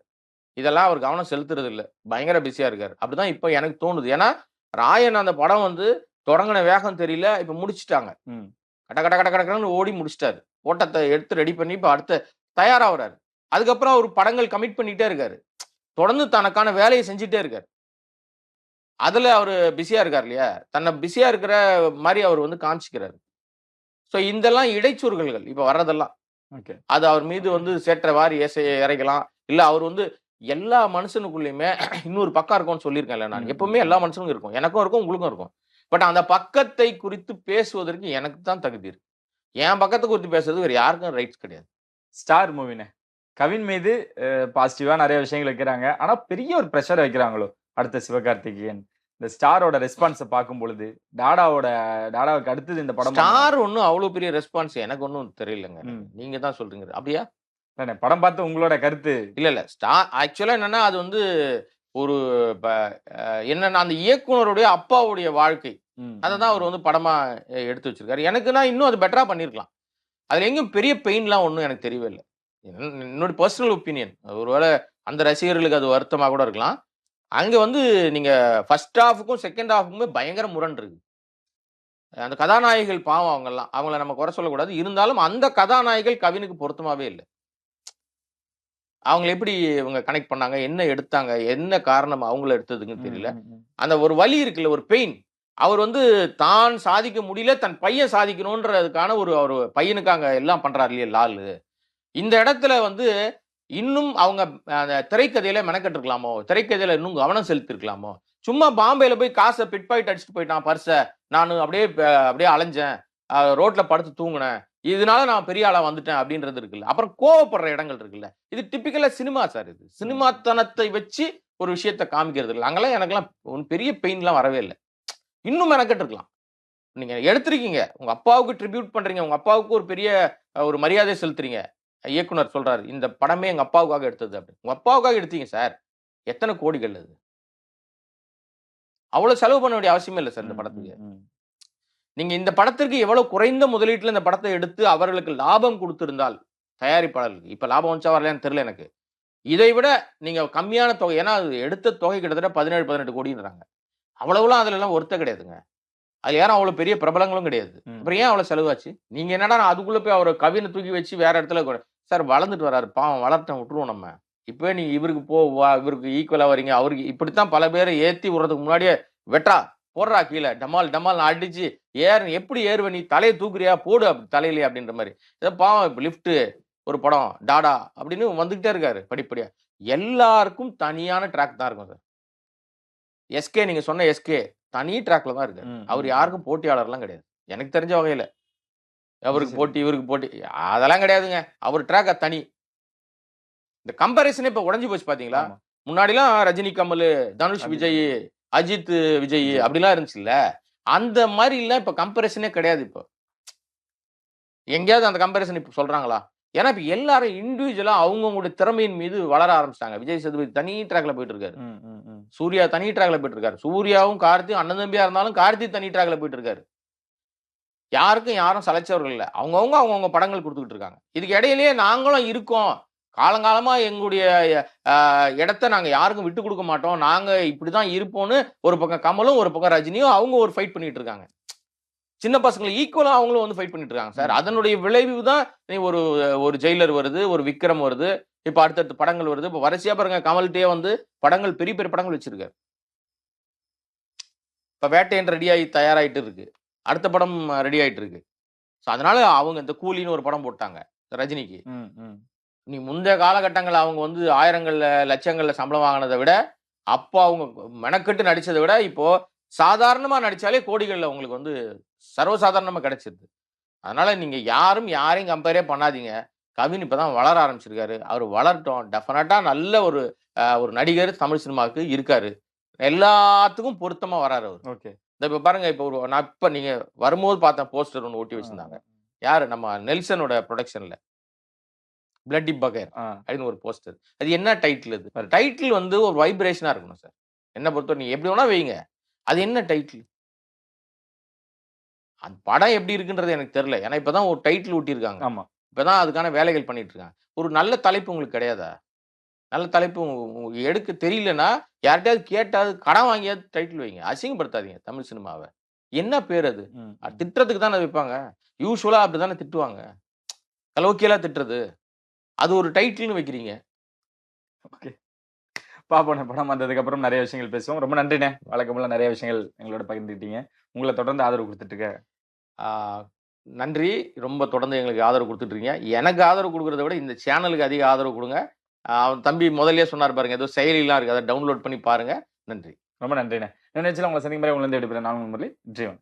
இதெல்லாம் அவர் கவனம் செலுத்துறது இல்ல. பயங்கர பிஸியா இருக்காரு. அப்படிதான் இப்ப எனக்கு தோணுது. ஏன்னா, ராயன் அந்த படம் வந்து தொடங்குன வேகம் தெரியல. இப்ப முடிச்சுட்டாங்க. ம். கட கட கட கடன்னு ஓடி முடிச்சுட்டாரு. ஓட்டத்த எடுத்து ரெடி பண்ணி இப்ப அடுத்த தயாராகுறாரு. அதுக்கப்புறம் அவரு படங்கள் கமிட் பண்ணிட்டே இருக்காரு. தொடர்ந்து தனக்கான வேலைய செஞ்சுட்டே இருக்காரு. அதுல அவரு பிஸியா இருக்காரு இல்லையா? தன்னை பிஸியா இருக்கிற மாரி அவர் வந்து காமிச்சுக்கிறாரு. சோ இதெல்லாம் இடைச்சொருகல்கள் இப்ப வர்றதெல்லாம். ஓகே. அது அவர் மீது வந்து சேற்ற வாரி இறைக்கலாம். இல்ல அவர் வந்து எல்லா மனுஷனுக்குள்ளயுமே இன்னொரு பக்கம் இருக்கும்னு சொல்லியிருக்கேன்ல நான். எப்பவுமே எல்லா மனுஷனுக்கும் இருக்கும். எனக்கும் இருக்கும், உங்களுக்கும் இருக்கும். பட் அந்த பக்கத்தை குறித்து பேசுவதற்கு எனக்கு தான் தகுதி இருக்கு. என் பக்கத்த குறித்து பேசுறதுக்கு வேற யாருக்கும் ரைட்ஸ் கிடையாது. ஸ்டார் மூவினே. கவின் மீது பாசிட்டிவா நெறைய விஷயங்கள் வைக்கிறாங்க. ஆனா பெரிய ஒரு பிரஷர் வைக்கிறாங்களோ! அடுத்த சிவகார்த்திகேயன். இந்த ஸ்டாரோட ரெஸ்பான்ஸ பார்க்கும் பொழுது, டாடாவுக்கு அடுத்தது இந்த படம் ஸ்டார் ஒண்ணும் அவ்வளவு பெரிய ரெஸ்பான்ஸ் எனக்கு ஒண்ணும் தெரியலங்க. ம். நீங்க தான் சொல்றீங்க. அப்படியா? தானே படம் பார்த்து உங்களோட கருத்து? இல்ல. ஸ்டார் ஆக்சுவலா என்னன்னா, அது வந்து ஒரு ப அ என்னன்னா அந்த இயக்குனருடைய அப்பாவுடைய வாழ்க்கை. அததான் அவர் வந்து படமா எடுத்து வச்சிருக்காரு. எனக்குன்னா இன்னும் அது பெட்டரா பண்ணியிருக்கலாம். அதுல எங்கேயும் பெரிய பெயின்லாம் ஒண்ணும் எனக்கு தெரியவே இல்ல. என்னோட பெர்சனல் ஒப்பீனியன். ஒருவேள அந்த ரசிகர்களுக்கு அது வருத்தமா கூட இருக்கலாம். அங்க வந்து நீங்க ஃபர்ஸ்ட் ஹாஃப்க்கும், செகண்ட் ஹாஃப்க்குமே பயங்கர முரண் இருக்கு. அந்த கதாநாயகிகள் பாவம் அவங்கலாம். அவங்கள நம்ம குறை சொல்லக்கூடாது. இருந்தாலும் அந்த கதாநாயகிகள் கவினுக்கு பொருத்தமாவே இல்ல. அவங்கள எப்படி இவங்க கனெக்ட் பண்ணாங்க? என்ன எடுத்தாங்க? என்ன காரணம் அவங்கள எடுத்ததுக்குன்னு தெரியல. அந்த ஒரு வலி இருக்குல்ல, ஒரு பெயின். அவர் வந்து தான் சாதிக்க முடியல, தன் பையன் சாதிக்கணும்ன்றதுக்கான ஒரு பையனுக்காக எல்லாம் பண்றாரு இல்லையா லாலு. இந்த இடத்துல வந்து இன்னும் அவங்க அந்த திரைக்கதையில மெனக்கெட்டுருக்கலாமோ? திரைக்கதையில இன்னும் கவனம் செலுத்தியிருக்கலாமோ? சும்மா பாம்பேல போய் காச பிட் பாக்கெட் அடிச்சுட்டு போயிட்டான் பர்ஸ. நானு அப்படியே அலைஞ்சேன். ரோட்ல படுத்து தூங்குனேன். இதனால நான் பெரிய ஆளா வந்துட்டேன் அப்படின்றது இருக்குல்ல. அப்புறம் கோவப்படுற இடங்கள் இருக்குல்ல. இது டிபிக்கலா சினிமா சார் இது. சினிமாத்தனத்தை வச்சு ஒரு விஷயத்த காமிக்கிறது இல்ல. அங்கலாம் எனக்கெல்லாம் பெரிய பெயின்லாம் வரவே இல்ல. இன்னும் மெனக்கெட்டுருக்கலாம். நீங்க எடுத்திருக்கீங்க. உங்க அப்பாவுக்கு ட்ரிபியூட் பண்றீங்க. உங்க அப்பாவுக்கு ஒரு பெரிய ஒரு மரியாதை செலுத்துறீங்க. இயக்குனர் சொல்றாரு. இந்த படமே எங்க அப்பாவுக்காக எடுத்தது அப்படின்னு. உங்க அப்பாவுக்காக எடுத்தீங்க சார். எத்தன கோடிகள் அது? அவ்வளவு செலவு பண்ண வேண்டிய அவசியமே இல்ல சார் இந்த படத்துக்கு. நீங்க இந்த படத்திற்கு எவ்வளவு குறைந்த முதலீட்டுல இந்த படத்தை எடுத்து அவர்களுக்கு லாபம் குடுத்திருந்தால் தயாரிப்பாளர்களுக்கு. இப்ப லாபம் வந்துச்சா வரலையான்னு தெரியல எனக்கு. இதை விட நீங்க கம்மியான தொகை ஏன்னா அது எடுத்த தொகை கிட்டத்தட்ட 17, 18 கோடின்றாங்க. அவ்வளவுலாம் அதுலலாம் ஒர்த்தே கிடையாதுங்க. அது யாரும் அவ்வளவு பெரிய பிரபலங்களும் கிடையாது. அப்புறம் ஏன் அவ்வளவு செலவாச்சு? நீங்க என்னடா அதுக்குள்ள போய் அவர கவின தூக்கி வச்சு வேற இடத்துல சார் வளர்ந்துட்டு வராரு. பாவம் வளரட்டும் விட்டுருவோம் நம்ம. இப்பவே நீங்க இவருக்கு இவருக்கு ஈக்குவலா வரீங்க. அவருக்கு இப்படித்தான் பல பேரை ஏத்தி விடுறதுக்கு முன்னாடியே வெட்றா போடுறா கீழ டமால் டமால் அடிச்சு எப்படி ஏறுவ நீ தலையை தூக்குறியா போடு தலையிலே அப்படின்ற மாதிரி. பாவம் லிப்ட் ஒரு படம் டாடா அப்படின்னு வந்துகிட்டே இருக்காரு படிப்படியா. எல்லாருக்கும் தனியான ட்ராக் தான் இருக்கும் சார். எஸ்கே நீங்க சொன்ன எஸ்கே தனி ட்ராக்ல தான் இருக்காரு. அவர் யாருக்கும் போட்டியாளர்லாம் கிடையாது. எனக்கு தெரிஞ்ச வகையில. அவருக்கு போட்டி, இவருக்கு போட்டி அதெல்லாம் கிடையாதுங்க. அவர் ட்ராக் தனி. இந்த கம்பேரிசனே இப்ப உடைஞ்சு போச்சு பாத்தீங்களா? முன்னாடிலாம் ரஜினி கமல், தனுஷ் விஜய், அஜித் விஜய் அப்படிலாம் இருந்துச்சுல்ல. அந்த மாதிரி இல்ல இப்ப கம்பேரிசனே கிடையாது இப்போ. எங்கேயாவது அந்த கம்பேரிசன் இப்ப சொல்றாங்களா? ஏன்னா இப்ப எல்லாரும் இண்டிவிஜுவலா அவங்கவங்களுடைய திறமையின் மீது வளர ஆரம்பிச்சிட்டாங்க. விஜய் சேதுபதி தனி ட்ராக்ல போயிட்டு இருக்காரு. சூர்யா தனி ட்ராக்ல போயிட்டு இருக்காரு. சூர்யாவும் கார்த்தி அண்ணன் தம்பியா இருந்தாலும் கார்த்தி தனி ட்ராக்ல போயிட்டு இருக்காரு. யாருக்கும் யாரும் சலைச்சவர்கள் இல்ல. அவங்கவங்க படங்கள் குடுத்துக்கிட்டு இருக்காங்க. இதுக்கு இடையிலேயே நாங்களும் இருக்கோம். காலங்காலமா எங்களுடைய இடத்த நாங்க யாருக்கும் விட்டு குடுக்க மாட்டோம். நாங்க இப்படிதான் இருப்போம்னு ஒரு பக்கம் கமலும், ஒரு பக்கம் ரஜினியும் அவங்க ஒரு ஃபைட் பண்ணிட்டு இருக்காங்க. சின்ன பசங்கள ஈக்குவலா அவங்களும் வந்து ஃபைட் பண்ணிட்டு இருக்காங்க சார். அதனுடைய விளைவு தான் ஒரு ஜெயிலர் வருது, ஒரு விக்ரம் வருது. இப்ப அடுத்தடுத்த படங்கள் வருது. இப்ப வரிசையா பாருங்க கமல்ட்டயே வந்து படங்கள் பெரிய பெரிய படங்கள் வச்சிருக்காரு. இப்ப வேட்டையன் ரெடியாகி தயாராயிட்டு இருக்கு. அடுத்த படம் ரெடி ஆயிட்டு இருக்கு. அதனால அவங்க இந்த கூலின்னு ஒரு படம் போட்டாங்க ரஜினிக்கு. நீ முந்தைய காலகட்டங்கள்ல அவங்க வந்து ஆயிரங்கள்ல லட்சங்கள்ல சம்பளம் வாங்கினதை விட அப்ப அவங்க மெனக்கெட்டு நடிச்சதை விட இப்போ சாதாரணமா நடிச்சாலே கோடிகள்ல உங்களுக்கு வந்து சர்வசாதாரணமா கிடைச்சிருது. அதனால நீங்க யாரையும் கம்பேரே பண்ணாதீங்க. கவின் இப்பதான் வளர ஆரம்பிச்சிருக்காரு. அவர் வளரட்டும். டெஃபினட்டா நல்ல ஒரு நடிகர் தமிழ் சினிமாவுக்கு இருக்காரு. எல்லாத்துக்கும் பொருத்தமா வராரு அவர். ஓகே. இப்ப பாருங்க நான் இப்ப நீங்க வரும்போது பார்த்த போஸ்டர் ஒன்று ஒட்டி வச்சிருந்தாங்க. யாரு நம்ம நெல்சனோட ப்ரொடக்ஷன்ல பிளட்டி பகர் அப்படின்னு ஒரு போஸ்டர். அது என்ன டைட்டில்? இது டைட்டில் வந்து ஒரு வைப்ரேஷனா இருக்கணும் சார். என்ன பொறுத்தவரை நீங்க எப்படி வேணா வைங்க. அது என்ன டைட்டில்? அந்த படம் எப்படி இருக்குன்றது எனக்கு தெரியல. ஏன்னா இப்பதான் ஒரு டைட்டில் ஊட்டியிருக்காங்க. ஆமா. இப்பதான் அதுக்கான வேலைகள் பண்ணிட்டு இருக்காங்க. ஒரு நல்ல தலைப்பு உங்களுக்கு கிடையாதா? நல்ல தலைப்பு எடுக்க தெரியலன்னா யார்கிட்டயாவது கேட்டாவது கடன் வாங்கியாவது டைட்டில் வைங்க. அசிங்கப்படுத்தாதீங்க தமிழ் சினிமாவை. என்ன பேர் அது? திட்டுறதுக்கு தானே வைப்பாங்க. யூசுவலா அப்படிதானே திட்டுவாங்க. கலோக்கியலா திட்டுறது. அது ஒரு டைட்டில்னு வைக்கிறீங்க. ஓகே. பாப்போம். படம் வந்ததுக்கு அப்புறம் நிறைய விஷயங்கள் பேசுவோம். ரொம்ப நன்றிண்ணே. வழக்கம் போல நிறைய விஷயங்கள் எங்களோட பகிர்ந்துக்கிட்டீங்க. உங்கள தொடர்ந்து ஆதரவு குடுத்துட்டு இருக்க ஆ நன்றி. ரொம்ப தொடர்ந்து எங்களுக்கு ஆதரவு குடுத்துட்டு இருக்கீங்க. எனக்கு ஆதரவு குடுக்கிறத விட இந்த சேனலுக்கு அதிக ஆதரவு குடுங்க. அவன் தம்பி முதல்லயே சொன்னார் பாருங்க, ஏதோ செயலிலாம் இருக்கு. அத டவுன்லோட் பண்ணி பாருங்க. நன்றி. ரொம்ப நன்றிண்ணே. நிகழ்ச்சியில உங்களை சந்திக்கும் வரை உங்களிருந்து விடைபெறுகிறேன். நான் உங்கள் முரளி. ஜீவன்.